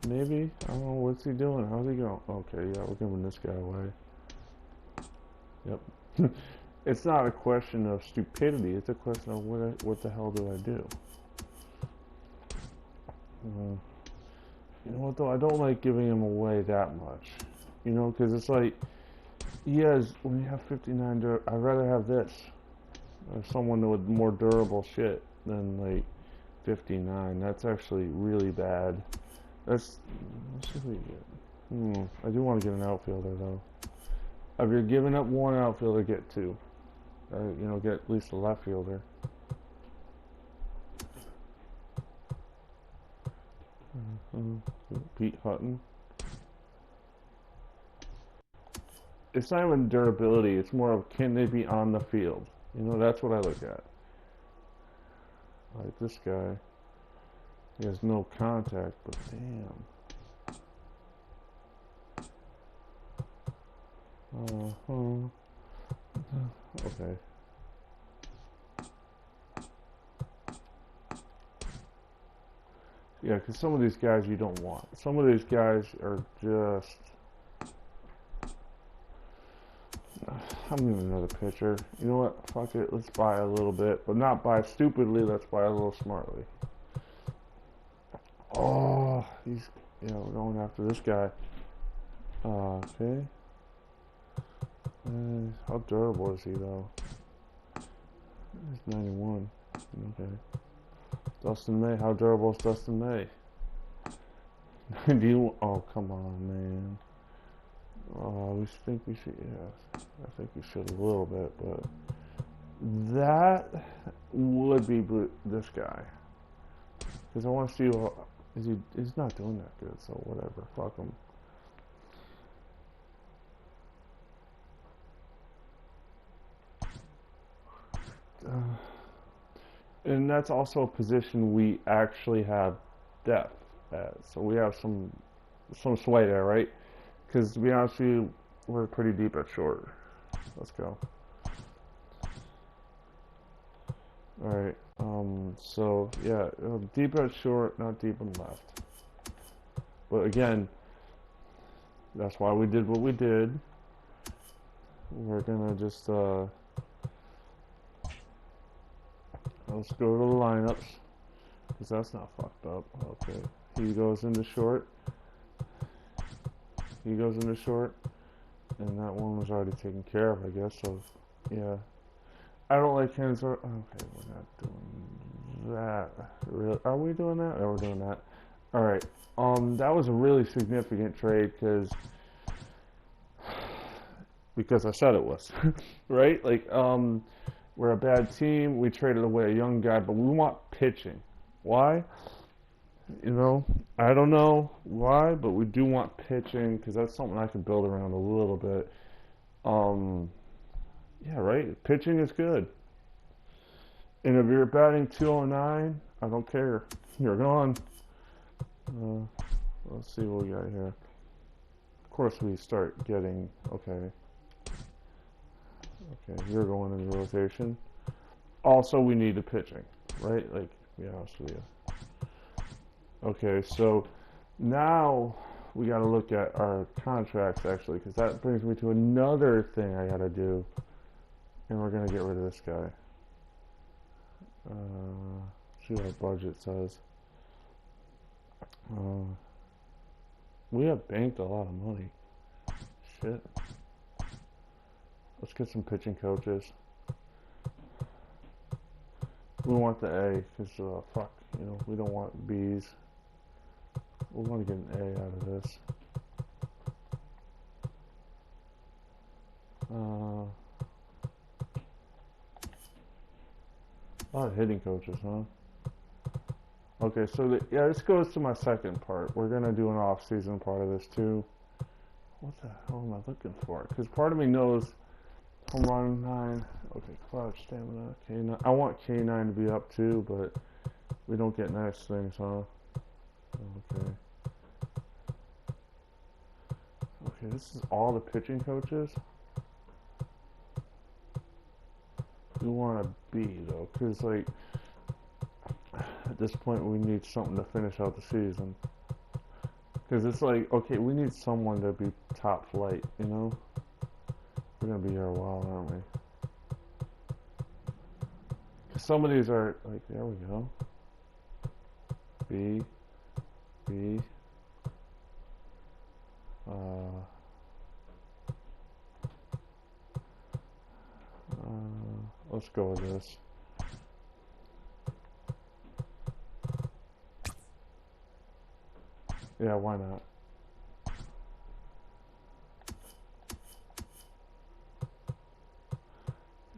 Maybe? I don't know. What's he doing? How's he going? Okay, yeah, we're giving this guy away. Yep. It's not a question of stupidity. It's a question of what the hell do I do? You know what, though? I don't like giving him away that much. You know, because it's like, when you have 59, I'd rather have this. Or someone with more durable shit than, like, 59. That's actually really bad. Let's see what we get. I do want to get an outfielder, though. If you're giving up one outfielder, get two. You know, get at least a left fielder. Pete Hutton. It's not even durability. It's more of, can they be on the field? You know, that's what I look at. Like this guy. He has no contact, but damn. Okay. Yeah, because some of these guys you don't want. Some of these guys are just... I'm giving another pitcher. You know what? Fuck it. Let's buy a little bit. But not buy stupidly. Let's buy a little smartly. Oh, we're going after this guy. Okay. How durable is he, though? He's 91. Okay. Dustin May. How durable is Dustin May? Oh, come on, man. Oh, I think we should, yeah. I think we should a little bit, but that would be this guy. Because I want to see what, he's not doing that good, so whatever, fuck him. And that's also a position we actually have depth at, so we have some sway there, right? Because to be honest with you, we're pretty deep at short. Let's go. Alright, so yeah, deep at short, not deep in left. But again, that's why we did what we did. We're gonna just, let's go to the lineups, because that's not fucked up. Okay, he goes into short. He goes into short, and that one was already taken care of, I guess, so, yeah. I don't like hands. Okay, we're not doing that. Really? Are we doing that? Oh, we're doing that. Alright, that was a really significant trade, because I said it was, right? Like, we're a bad team, we traded away a young guy, but we want pitching. Why? You know, I don't know why, but we do want pitching because that's something I can build around a little bit. Um, yeah, right. Pitching is good, and if you're batting 209, I don't care. You're gone. Uh, let's see what we got here. Of course, we start getting okay. Okay, you're going into rotation. Also, we need the pitching, right? Like, to be honest with you. Okay, so now we got to look at our contracts actually, because that brings me to another thing I got to do, and we're gonna get rid of this guy. See what our budget says. Uh, we have banked a lot of money. Shit. Let's get some pitching coaches. We want the A, because fuck, you know, we don't want B's. We want to get an A out of this. A lot of hitting coaches, huh? Okay, so yeah, this goes to my second part. We're gonna do an off-season part of this too. What the hell am I looking for? Because part of me knows home run 9. Okay, clutch, stamina, K9. I want K9 to be up too, but we don't get nice things, huh? Okay. Okay, this is all the pitching coaches. We want a B though, because like at this point we need something to finish out the season. Because it's like, okay, we need someone to be top flight, you know? We're gonna be here a while, aren't we? Some of these are like, there we go. B, B. Let's go with this. Yeah, why not?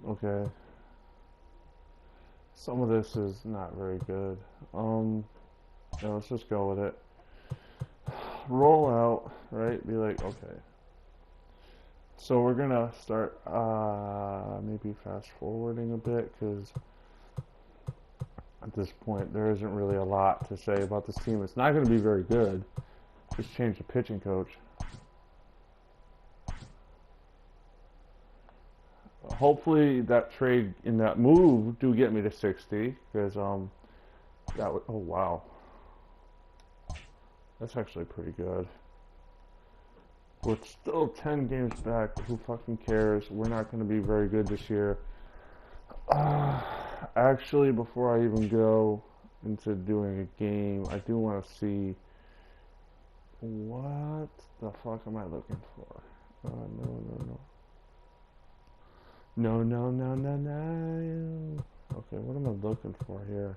Okay. Some of this is not very good. Yeah, let's just go with it. Roll out, right? Be like, okay. So we're gonna start maybe fast forwarding a bit because at this point there isn't really a lot to say about this team. It's not going to be very good. Just change the pitching coach. Hopefully that trade in that move do get me to 60 because that would, oh wow, that's actually pretty good. We're still 10 games back. Who fucking cares? We're not going to be very good this year. Actually, before I even go into doing a game, I do want to see what the fuck am I looking for? No. No. Okay, what am I looking for here?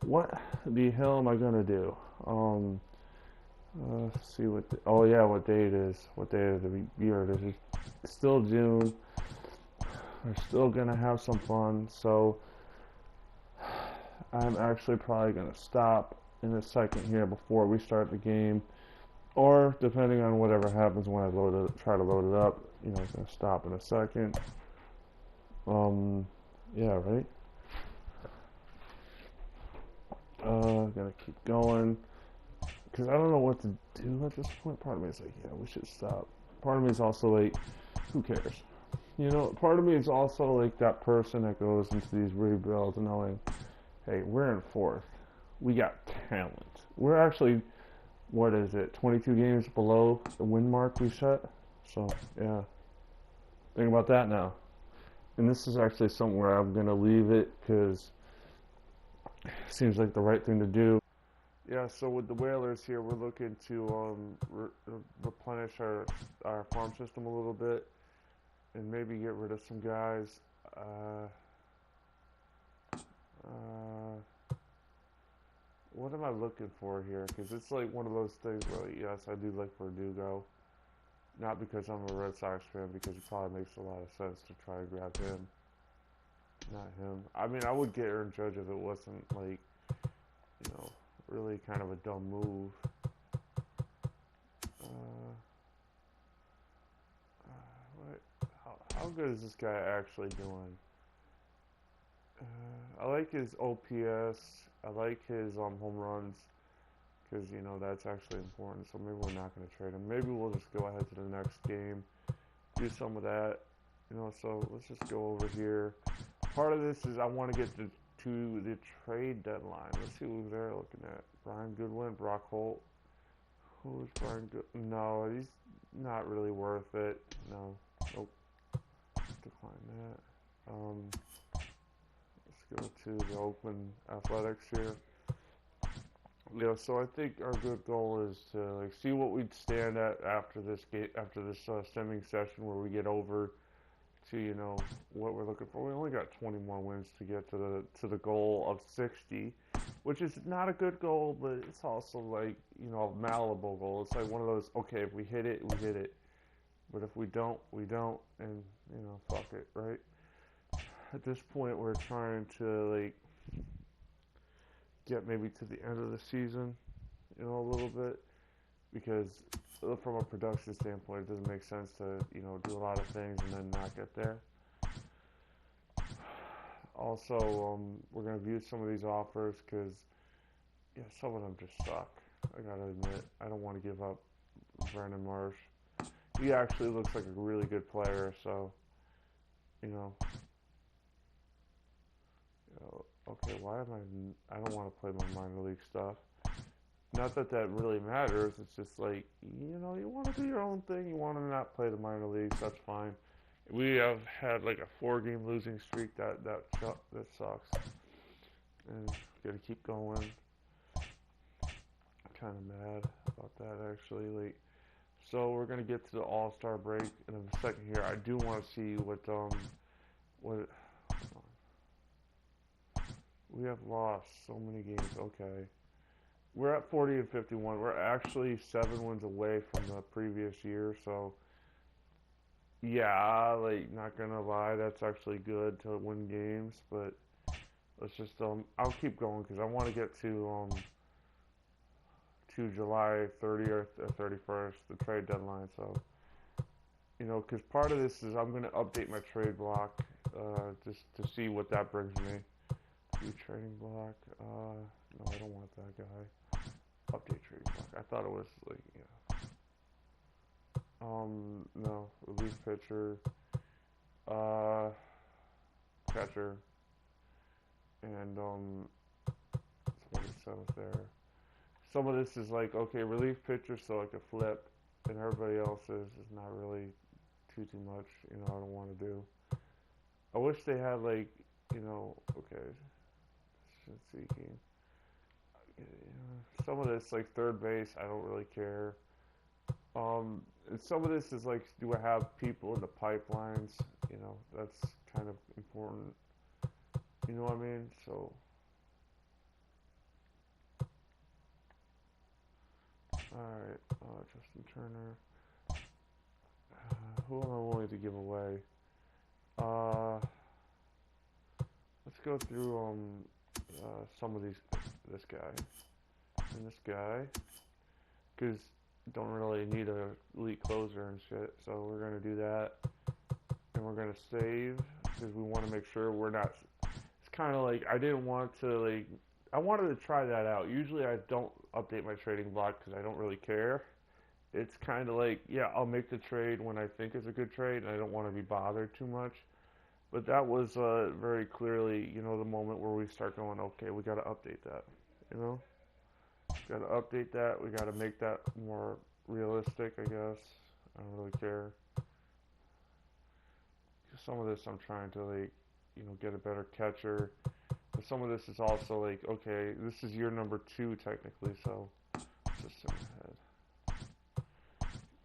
What the hell am I gonna do? Let's see what. Oh yeah, what day it is? What day of the year it is? It's still June. We're still gonna have some fun. So I'm actually probably gonna stop in a second here before we start the game, or depending on whatever happens when I try to load it up. You know, I'm gonna stop in a second. Yeah, right. Gonna keep going because I don't know what to do at this point. Part of me is like, yeah, we should stop. Part of me is also like, who cares? You know, part of me is also like that person that goes into these rebuilds knowing, hey, we're in 4th. We got talent. We're actually, what is it, 22 games below the win mark we set? So, yeah. Think about that now. And this is actually somewhere I'm going to leave it because it seems like the right thing to do. Yeah, so with the Whalers here, we're looking to replenish our farm system a little bit and maybe get rid of some guys. What am I looking for here? Because it's like one of those things where, yes, I do like Verdugo. Not because I'm a Red Sox fan, because it probably makes a lot of sense to try to grab him. Not him. I mean, I would get Aaron Judge if it wasn't like, you know, really kind of a dumb move. What? How good is this guy actually doing? I like his OPS. I like his home runs because you know that's actually important. So maybe we're not going to trade him. Maybe we'll just go ahead to the next game, do some of that. You know, so let's just go over here. Part of this is I want to get to the trade deadline. Let's see who they're looking at. Brian Goodwin, Brock Holt. Who's Brian Goodwin? No, he's not really worth it. No. Nope. Decline that. Let's go to the Oakland Athletics here. Yeah, so I think our good goal is to like see what we'd stand at after this stemming session where we get over to, you know, what we're looking for. We only got 20 more wins to get to the goal of 60, which is not a good goal, but it's also like, you know, a malleable goal. It's like one of those, okay, if we hit it, we hit it. But if we don't, we don't, and, you know, fuck it, right? At this point, we're trying to, like, get maybe to the end of the season, you know, a little bit, because from a production standpoint, it doesn't make sense to, you know, do a lot of things and then not get there. Also, we're going to view some of these offers because, yeah, some of them just suck. I got to admit, I don't want to give up Brandon Marsh. He actually looks like a really good player, so, you know, okay, why am I don't want to play my minor league stuff. Not that that really matters, it's just like, you know, you want to do your own thing, you want to not play the minor leagues, that's fine. We have had like a 4-game losing streak, that sucks. And gotta keep going. I'm kind of mad about that actually. Like, so we're gonna get to the All-Star break in a second here. I do want to see what we have lost so many games. Okay, we're at 40 and 51. We're actually 7 wins away from the previous year. So yeah, like not gonna lie, that's actually good to win games. But let's just I'll keep going because I want to get to July 30th or 31st, the trade deadline. So, you know, because part of this is I'm going to update my trade block just to see what that brings me. View trading block. No, I don't want that guy. Update trading block. I thought it was like, yeah. No, relief pitcher, catcher, and 27th there. Some of this is like, okay, relief pitcher, so like a flip, and everybody else's is not really too much, you know, I don't want to do. I wish they had like, you know, okay, seeking. Some of this like third base, I don't really care. And some of this is like, do I have people in the pipelines? You know, that's kind of important. You know what I mean? So, alright, Justin Turner. Who am I willing to give away? Let's go through some of these. This guy and this guy, because don't really need a elite closer and shit. So we're gonna do that, and we're gonna save because we want to make sure we're not. It's kind of like I didn't want to like. I wanted to try that out. Usually I don't update my trading block because I don't really care. It's kind of like, yeah, I'll make the trade when I think it's a good trade, and I don't want to be bothered too much. But that was very clearly, you know, the moment where we start going, okay, we got to update that, you know? Got to update that. We got to make that more realistic, I guess. I don't really care. Some of this I'm trying to, like, you know, get a better catcher. But some of this is also like, okay, this is year number 2 technically, so just in ahead.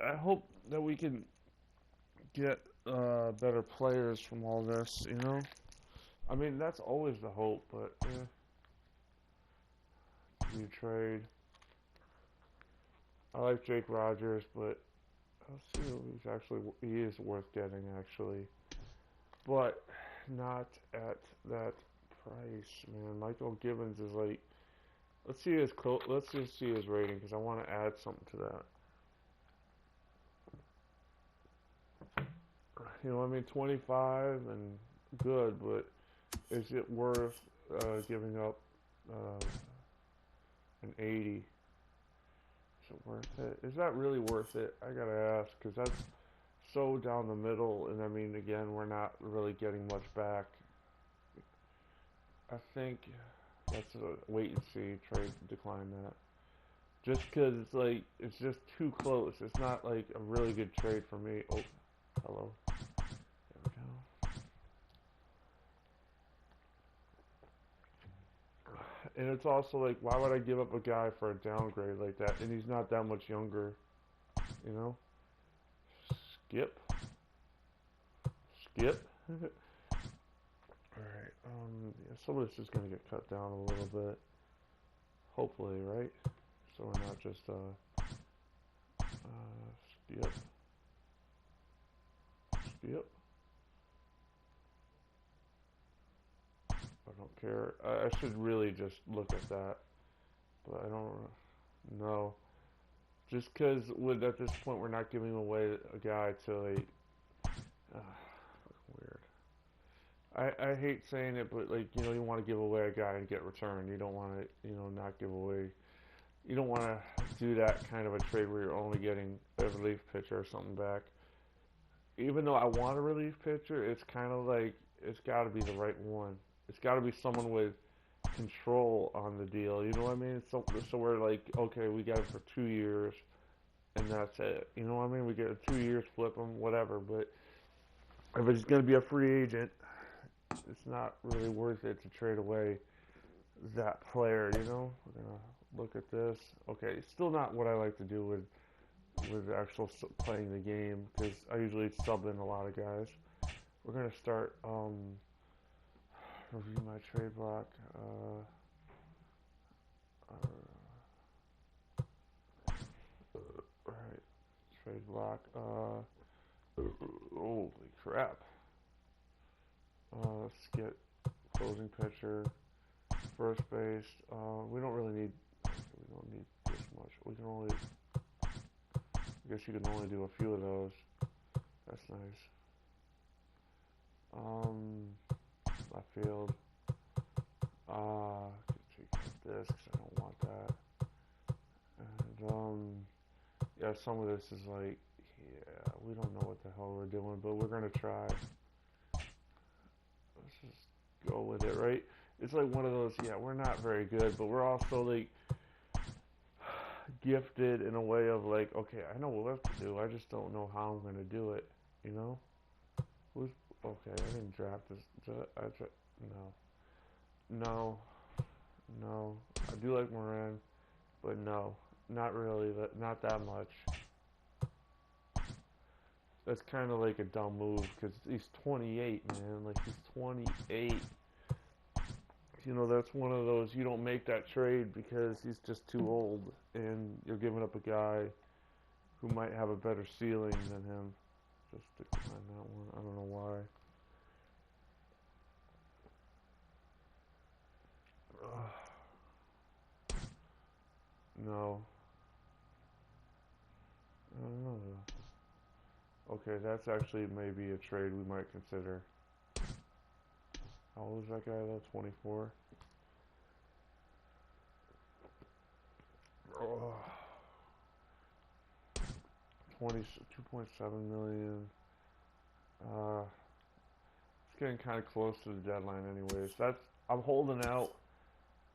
I hope that we can get better players from all this, you know? I mean, that's always the hope, but yeah. New trade. I like Jake Rogers, but I'll see he is worth getting actually. But not at that price, man. Michael Gibbons is like Let's see his let's just see his rating because I want to add something to that. You know, I mean, 25 and good, but is it worth giving up uh, an 80? Is it worth it? Is that really worth it? I gotta ask, because that's so down the middle, and I mean, again, we're not really getting much back. I think that's a wait and see trade, decline that. Just because it's like, it's just too close. It's not like a really good trade for me. Oh, hello. There we go. And it's also like, why would I give up a guy for a downgrade like that? And he's not that much younger, you know? Skip. Skip. Alright, yeah, some of this is going to get cut down a little bit. Hopefully, right? So we're not just, skip. Skip. I don't care. I should really just look at that. But I don't know. Just because at this point we're not giving away a guy to like, uh, weird. I hate saying it, but like, you know, you want to give away a guy and get return. You don't want to, you know, not give away. You don't want to do that kind of a trade where you're only getting a relief pitcher or something back. Even though I want a relief pitcher, it's kind of like it's got to be the right one. It's got to be someone with control on the deal. You know what I mean? So we're like, okay, we got it for 2 years, and that's it. You know what I mean? We get it 2 years, flip them, whatever. But if it's going to be a free agent, it's not really worth it to trade away that player. You know, we're gonna look at this. Okay, still not what I like to do with actual playing the game because I usually sub in a lot of guys. We're gonna start review my trade block. Right, trade block. Holy crap. Let's get closing pitcher, first base. We don't really need. We don't need this much. We can only. I guess you can only do a few of those. That's nice. Left field. Take this because I don't want that. And yeah, some of this is like, yeah, we don't know what the hell we're doing, but we're gonna try. Let's just go with it, right? It's like one of those, yeah, we're not very good, but we're also like gifted in a way of like, okay, I know what to do. I just don't know how I'm gonna do it. You know? Who's okay? I didn't draft this. No, no, no. I do like Moran, but no, not really. Not that much. That's kind of like a dumb move because he's 28, man. Like he's 28. You know, that's one of those you don't make that trade because he's just too old, and you're giving up a guy who might have a better ceiling than him. Just decline that one. I don't know why. No, I don't know though. Okay, that's actually maybe a trade we might consider. How old is that guy though? 24. Oh, 2.7 million. Uh, it's getting kind of close to the deadline, anyways. I'm holding out.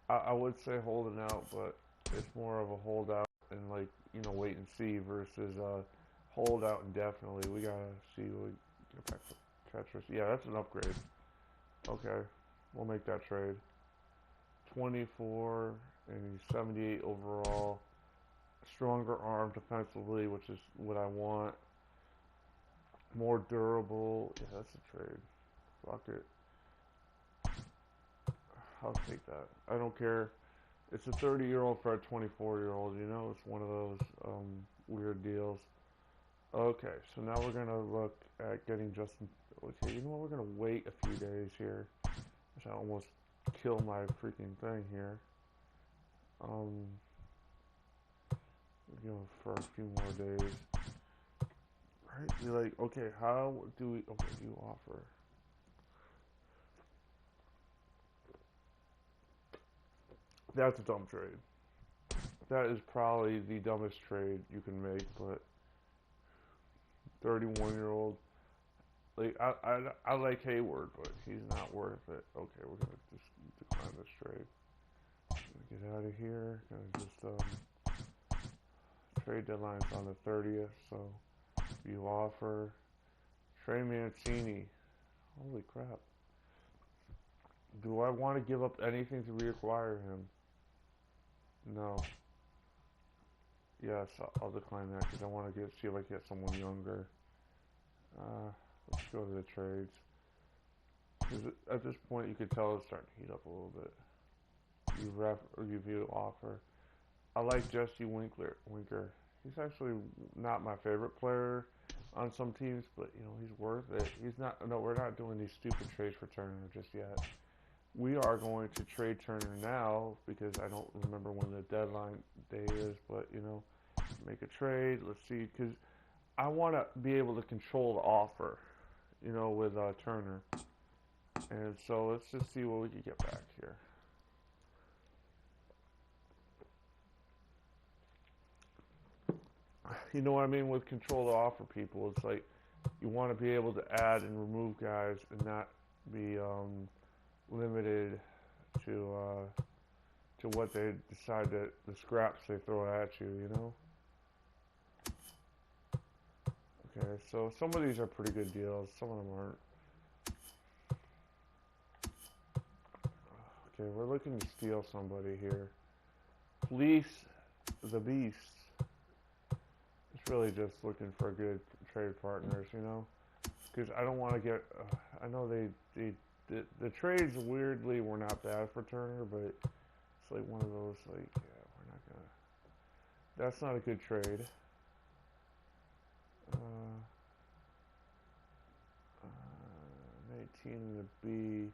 I would say holding out, but it's more of a holdout and like wait and see versus hold out indefinitely. We gotta see what we get back for Tetris. Yeah, that's an upgrade. Okay, we'll make that trade. 24 and he's 78 overall. Stronger arm defensively, which is what I want. More durable. Yeah, that's a trade. Fuck it. I'll take that. I don't care. It's a 30-year-old for a 24-year-old, you know? It's one of those weird deals. Okay, so now we're going to look at getting Justin. Okay, you know what? We're going to wait a few days here. I almost kill my freaking thing here. Um, give him for a few more days. Right? Be like, okay, how do we? Okay, you offer. That's a dumb trade. That is probably the dumbest trade you can make, but 31-year-old. Like I like Hayward, but he's not worth it. Okay, we're gonna just decline this trade. Get out of here. Gonna just trade deadline's on the 30th, so you offer Trey Mancini. Holy crap! Do I want to give up anything to reacquire him? No. Yes, I'll decline that because I want to see if I can get someone younger. Let's go to the trades. Because at this point, you could tell it's starting to heat up a little bit. You view offer. I like Jesse Winker. He's actually not my favorite player on some teams, but you know he's worth it. He's not. No, we're not doing these stupid trades for Turner just yet. We are going to trade Turner now because I don't remember when the deadline day is, but you know, make a trade. Let's see, because I want to be able to control the offer, you know, with Turner. And so let's just see what we can get back here. You know what I mean with control the offer people? It's like you want to be able to add and remove guys and not be limited to what they decide that the scraps they throw at you. You know. Okay, so some of these are pretty good deals. Some of them aren't. Okay, we're looking to steal somebody here. Fleece the Beast. It's really just looking for good trade partners, you know? Because I don't want to get... I know the trades, weirdly, were not bad for Turner, but it's like one of those, like, yeah, we're not going to... That's not a good trade. 18 in the B.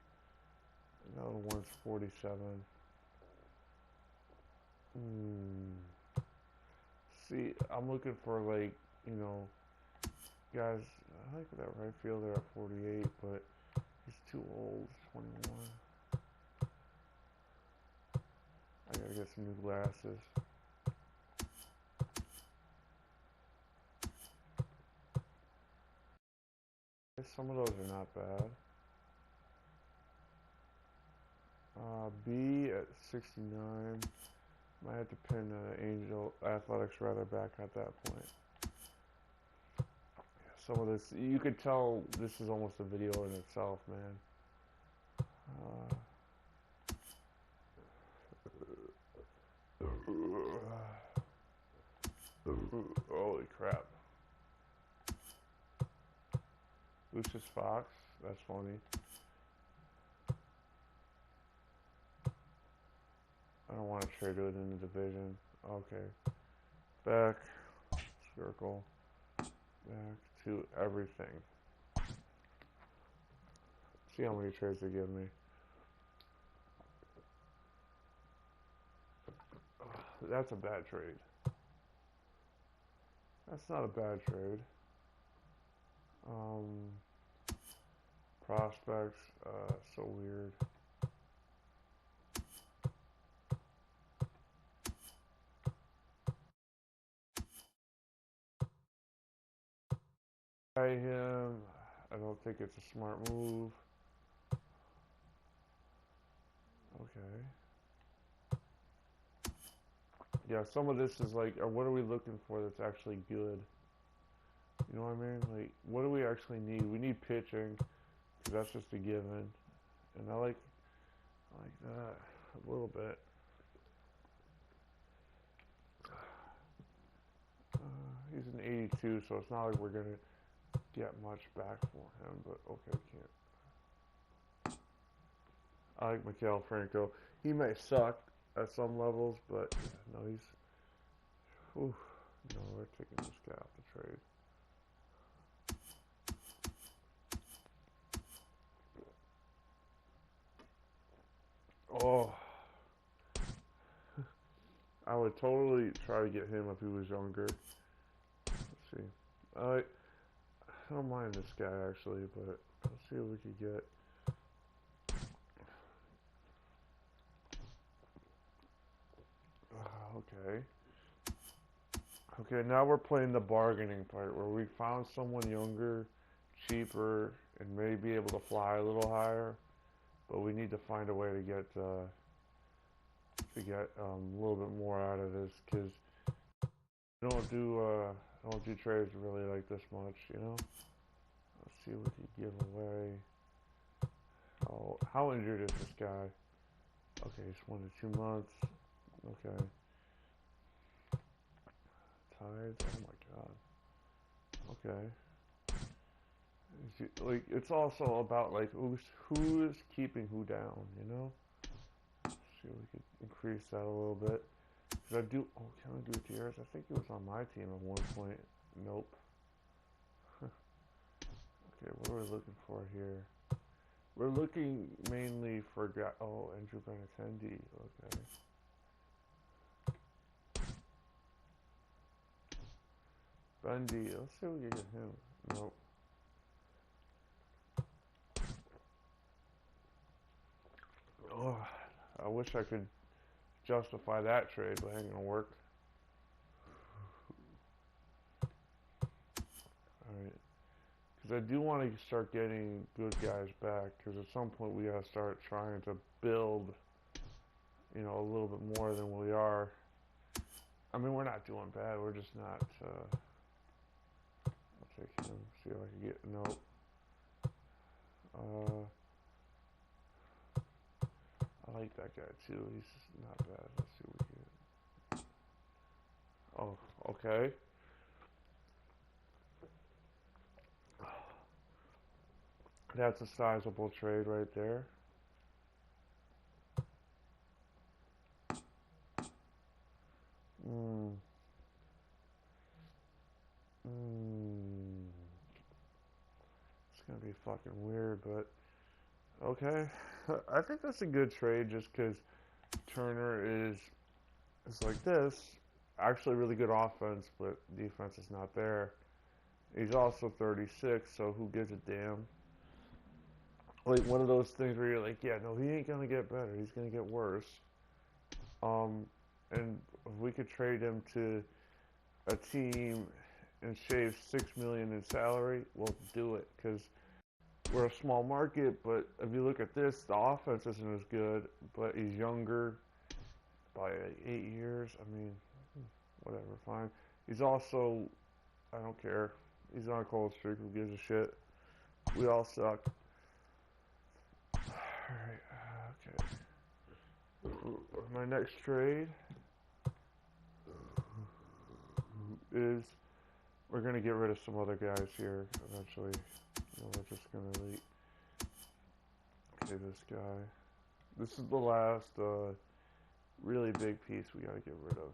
Another one's 47. See, I'm looking for, like, you know, guys. I like that right fielder at 48, but he's too old. 21. I gotta get some new glasses. Some of those are not bad. B at 69. Might have to pin Angel Athletics rather back at that point. Some of this, you could tell this is almost a video in itself, man. Holy crap. Lucius Fox, that's funny. I don't want to trade it in the division. Okay. Back, circle, back to everything. See how many trades they give me. That's a bad trade. That's not a bad trade. Prospects, so weird. Buy him. I don't think it's a smart move. Okay. Yeah, some of this is like, what are we looking for that's actually good? You know what I mean? Like, what do we actually need? We need pitching, because that's just a given. And I like that a little bit. He's an 82, so it's not like we're going to get much back for him, but okay, can't. I like Maikel Franco. He may suck at some levels, but yeah, no, he's... Whew, no, we're taking this guy off the trade. Oh. I would totally try to get him if he was younger. Let's see. I don't mind this guy actually, but let's see what we could get. Okay. Okay, now we're playing the bargaining part where we found someone younger, cheaper, and maybe able to fly a little higher, but we need to find a way to get a little bit more out of this because I don't do trades really like this much, you know. Let's see what we can give away. Oh, how injured is this guy? Okay, it's 1 to 2 months. Okay. Tides. Oh my god. Okay. Like it's also about like who's keeping who down, you know. Let's see if we could increase that a little bit. Cause I do. Oh, can I do it to yours? I think he was on my team at one point. Nope. Okay, what are we looking for here? We're looking mainly for oh, Andrew Benintendi. Okay. Bundy. Let's see if we can get him. Nope. Oh, I wish I could justify that trade, but it ain't gonna work. Alright. Because I do want to start getting good guys back, because at some point we gotta start trying to build, you know, a little bit more than we are. I mean, we're not doing bad, we're just not, I'll take him, see if I can get, nope. I like that guy too, he's not bad, let's see what we get. Oh, okay. That's a sizable trade right there. Hmm. Hmm. It's gonna be fucking weird, but okay. I think that's a good trade just because Turner is like this. Actually, really good offense, but defense is not there. He's also 36, so who gives a damn? Like one of those things where you're like, yeah, no, he ain't gonna get better. He's gonna get worse. And if we could trade him to a team and shave 6 million in salary, we'll do it because we're a small market. But if you look at this, the offense isn't as good, but he's younger by 8 years. I mean, whatever, fine. He's also, I don't care. He's on a cold streak. Who gives a shit? We all suck. Alright, okay. My next trade is we're gonna get rid of some other guys here eventually. You know, we're just gonna like, okay, this guy. This is the last really big piece we gotta get rid of.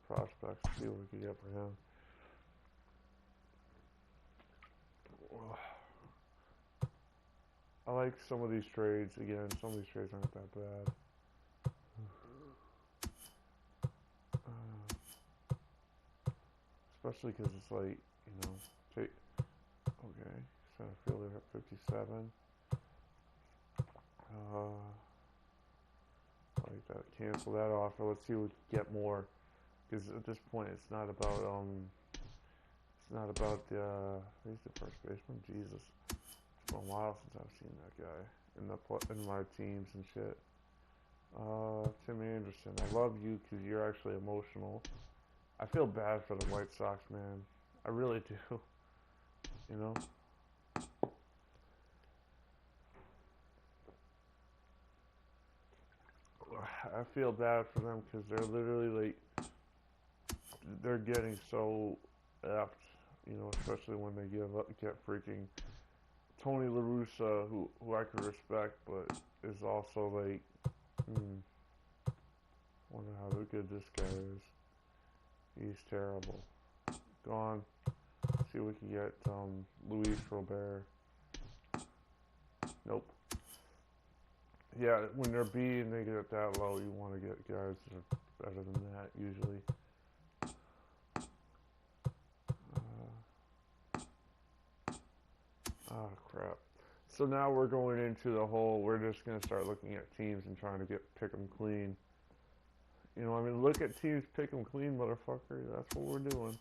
Prospects. See what we can get for him. I like some of these trades. Again, some of these trades aren't that bad. Especially because it's like, you know, take, okay, center fielder at 57. Like that, cancel that offer. Let's see if we can get more. Because at this point, it's not about who's the first baseman? Jesus, it's been a while since I've seen that guy in my teams and shit. Tim Anderson, I love you because you're actually emotional. I feel bad for the White Sox, man. I really do. You know? I feel bad for them because they're literally like, they're getting so effed, you know, especially when they get freaking Tony La Russa, who I could respect, but is also like, wonder how good this guy is. He's terrible. Gone. See if we can get Luis Robert. Nope. Yeah, when they're B and they get that low, you want to get guys that are better than that usually. Oh crap. So now we're going into the whole, we're just going to start looking at teams and trying to pick them clean. You know, I mean, look at teams, pick them clean, motherfucker. That's what we're doing.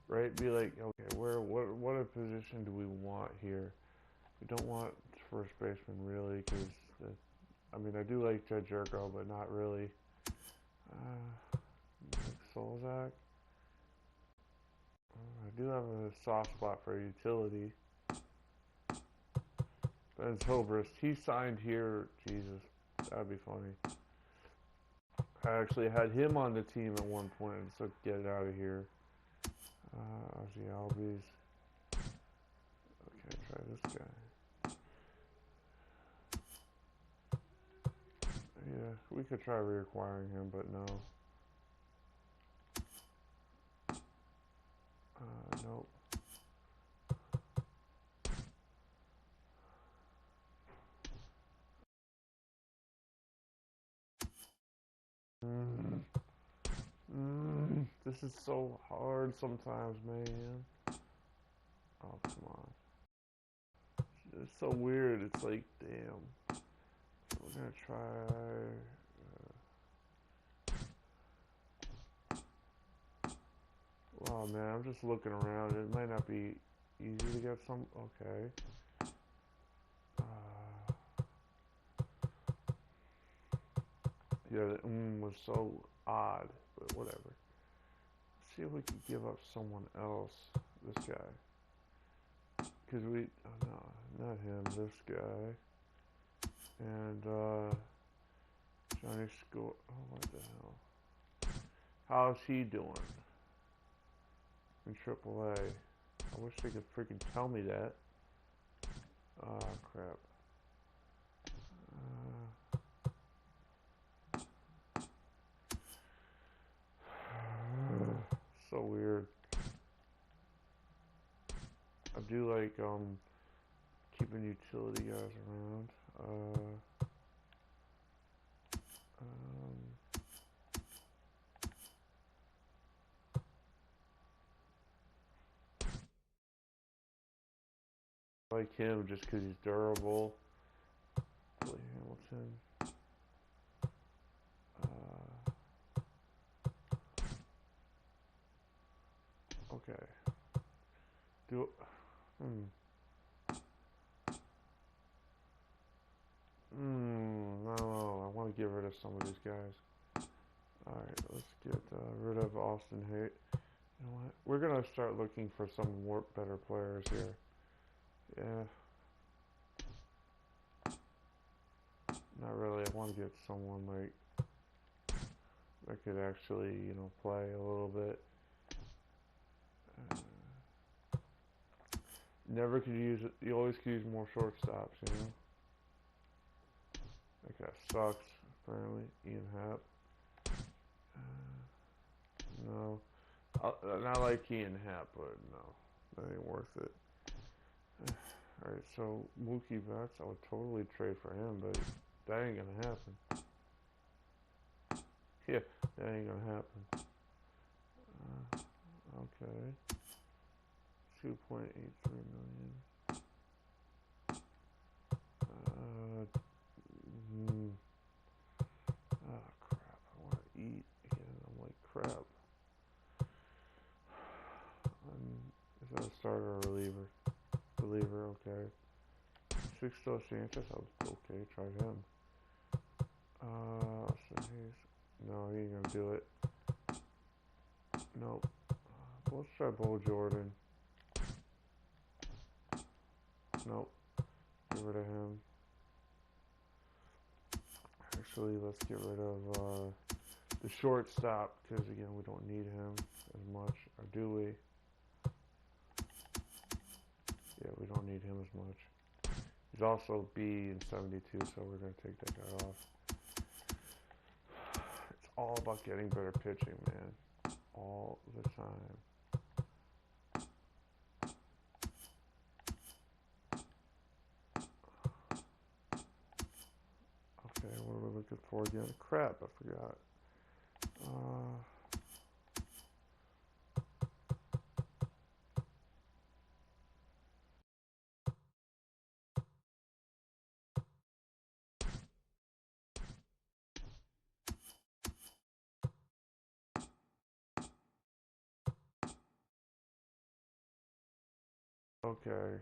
Right? Be like, okay, what position do we want here? We don't want first baseman really, because I mean, I do like Jed Jerko, but not really. Nick Solzak. I do have a soft spot for utility. Ben Zobrist, he signed here. Jesus, that'd be funny. I actually had him on the team at one point, and so get it out of here. Ozzy Albies. Okay, try this guy. Yeah, we could try reacquiring him, but no. Nope. This is so hard sometimes, man. Oh, come on. It's so weird. It's like, damn. We're gonna try. Oh man, I'm just looking around. It might not be easy to get some. Okay. Yeah, the was so odd, but whatever. Let's see if we can give up someone else. This guy. Because we. Oh, no, not him. This guy. And, Johnny Score. Oh, what the hell? How's he doing? In AAA. I wish they could freaking tell me that. Oh, crap. So weird. I do like keeping utility guys around. I like him just because he's durable. Billy Hamilton. Okay. No, I want to get rid of some of these guys. Alright, let's get rid of Austin Haight. You know what? We're going to start looking for some more better players here. Yeah. Not really. I want to get someone like that could actually, you know, play a little bit. Never could use it. You always could use more shortstops, you know. That guy sucks, apparently. Ian Happ. No. Not like Ian Happ, but no. That ain't worth it. Alright, so Mookie Betts, I would totally trade for him, but that ain't gonna happen. Yeah, that ain't gonna happen. Okay. 2.83 million. Oh crap, I want to eat again. I'm like, crap. Is that a starter or a reliever? Reliever, okay. Sixto Sanchez, I was okay, try him. So no, he ain't gonna do it. Nope. Let's try Bo Jordan. Nope. Get rid of him. Actually, let's get rid of the shortstop, because again, we don't need him as much. Or do we? Yeah, we don't need him as much. He's also B in 72, so we're going to take that guy off. It's all about getting better pitching, man. All the time. looking for again? Crap, I forgot. Okay.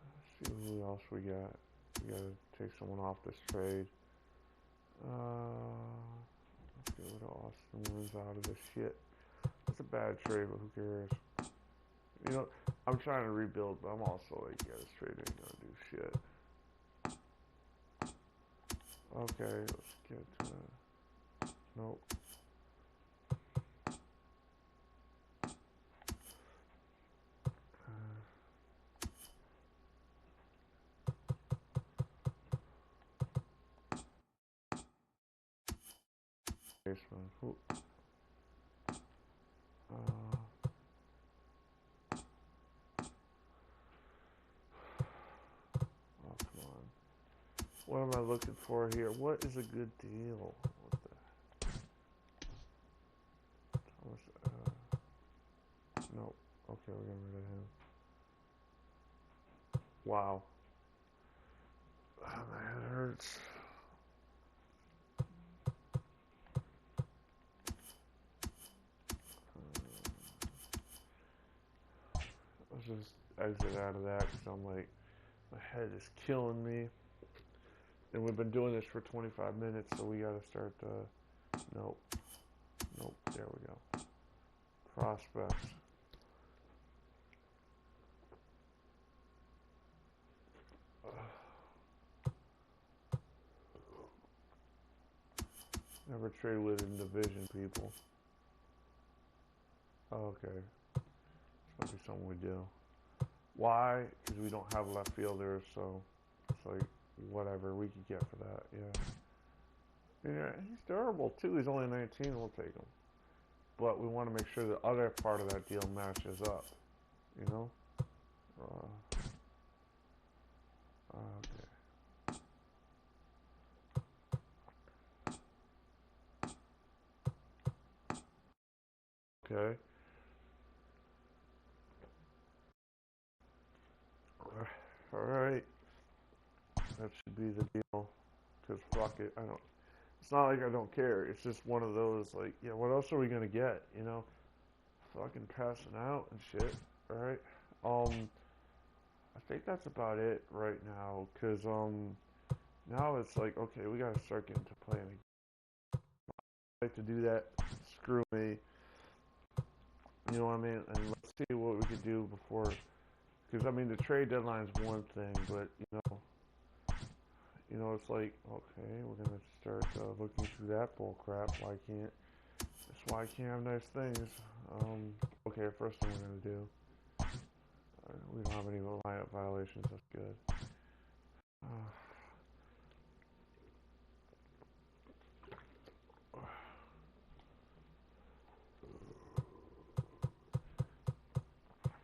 Let's see who else we got. We gotta take someone off this trade. Let's get rid of Austin Wins out of this shit. It's a bad trade, but who cares? You know, I'm trying to rebuild, but I'm also like, yeah, this trade ain't gonna do shit. Okay, let's get to that. Nope. Baseman. Who? Oh, come on. What am I looking for here? What is a good deal? What the? Thomas, nope. Okay, we're getting rid of him. Wow. Oh, my head hurts. Let's just exit out of that because I'm like, my head is killing me. And we've been doing this for 25 minutes, so we gotta start, nope. Nope, there we go. Prospects. Never trade within division, people. Oh, okay. This must be something we do. Why? Because we don't have left fielders, so it's like, whatever we could get for that, yeah. Yeah, he's durable, too. He's only 19, we'll take him. But we want to make sure the other part of that deal matches up, you know? Okay. Okay. Alright. That should be the deal. Because fuck it, I don't... It's not like I don't care. It's just one of those, like, yeah, what else are we gonna get, you know? Fucking passing out and shit, alright? I think that's about it right now, because, now it's like, okay, we gotta start getting to playing. I like to do that, screw me. You know what I mean? And let's see what we could do before, because, I mean, the trade deadline's one thing, but, it's like, okay, we're gonna start looking through that bull crap. Why can't, that's why I can't have nice things. Okay, first thing we're gonna do, we don't have any lineup violations, that's good.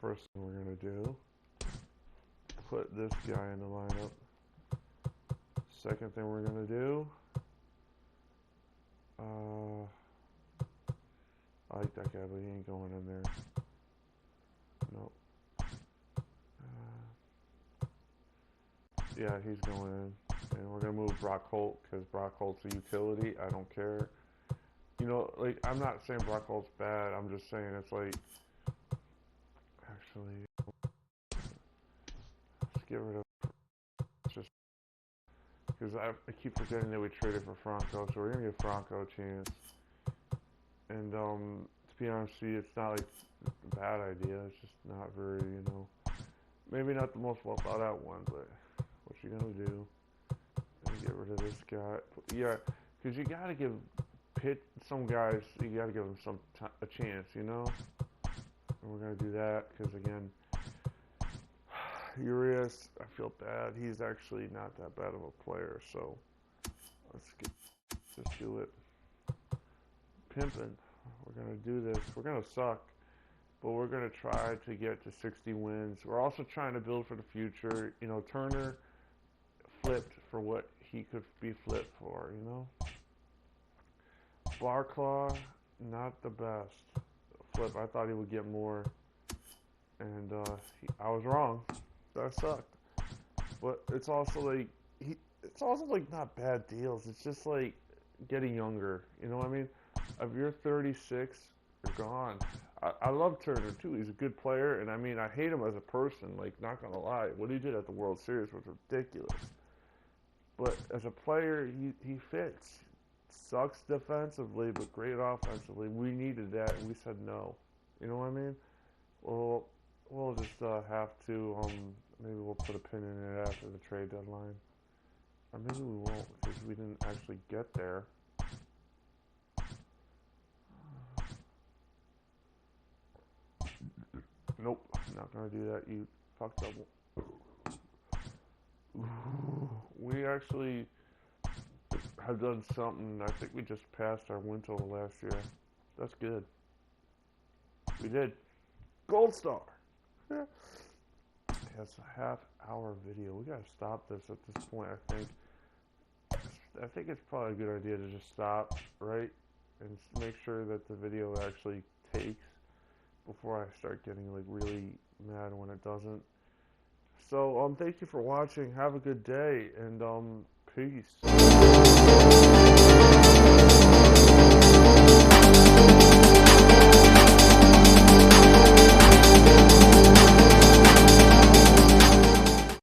First thing we're gonna do, put this guy in the lineup. Second thing we're gonna do, I like that guy, but he ain't going in there. Nope. Yeah, he's going in. And we're going to move Brock Holt because Brock Holt's a utility. I don't care. You know, like, I'm not saying Brock Holt's bad. I'm just saying it's like, actually, let's get rid of just because I keep forgetting that we traded for Franco, so we're going to give Franco a chance. And, to be honest with you, it's not like a bad idea. It's just not very, maybe not the most well thought out one, but what you going to do? Get rid of this guy. Yeah, because you got to give some guys, you got to give them a chance, And we're going to do that because, again, Urias, I feel bad. He's actually not that bad of a player, so let's just do it. Pimping. We're going to do this. We're going to suck, but we're going to try to get to 60 wins. We're also trying to build for the future. Turner flipped for what he could be flipped for, you know? Barclaw, not the best flip. I thought he would get more, and I was wrong. That sucked. But it's also like it's also like not bad deals. It's just like getting younger. You know what I mean? If you're 36, you're gone. I love Turner too. He's a good player, and I mean I hate him as a person. Like, not gonna lie, what he did at the World Series was ridiculous. But as a player, he fits. Sucks defensively, but great offensively. We needed that, and we said no. You know what I mean? Well, we'll just have to maybe we'll put a pin in it after the trade deadline, or maybe we won't because we didn't actually get there. Nope, not gonna do that. You fucked up. We actually have done something. I think we just passed our win total last year. That's good. We did. Gold star. Yeah. It's a half-hour video. We gotta stop this at this point. I think it's probably a good idea to just stop, right, and make sure that the video actually takes before I start getting like really mad when it doesn't. So thank you for watching. Have a good day, and peace.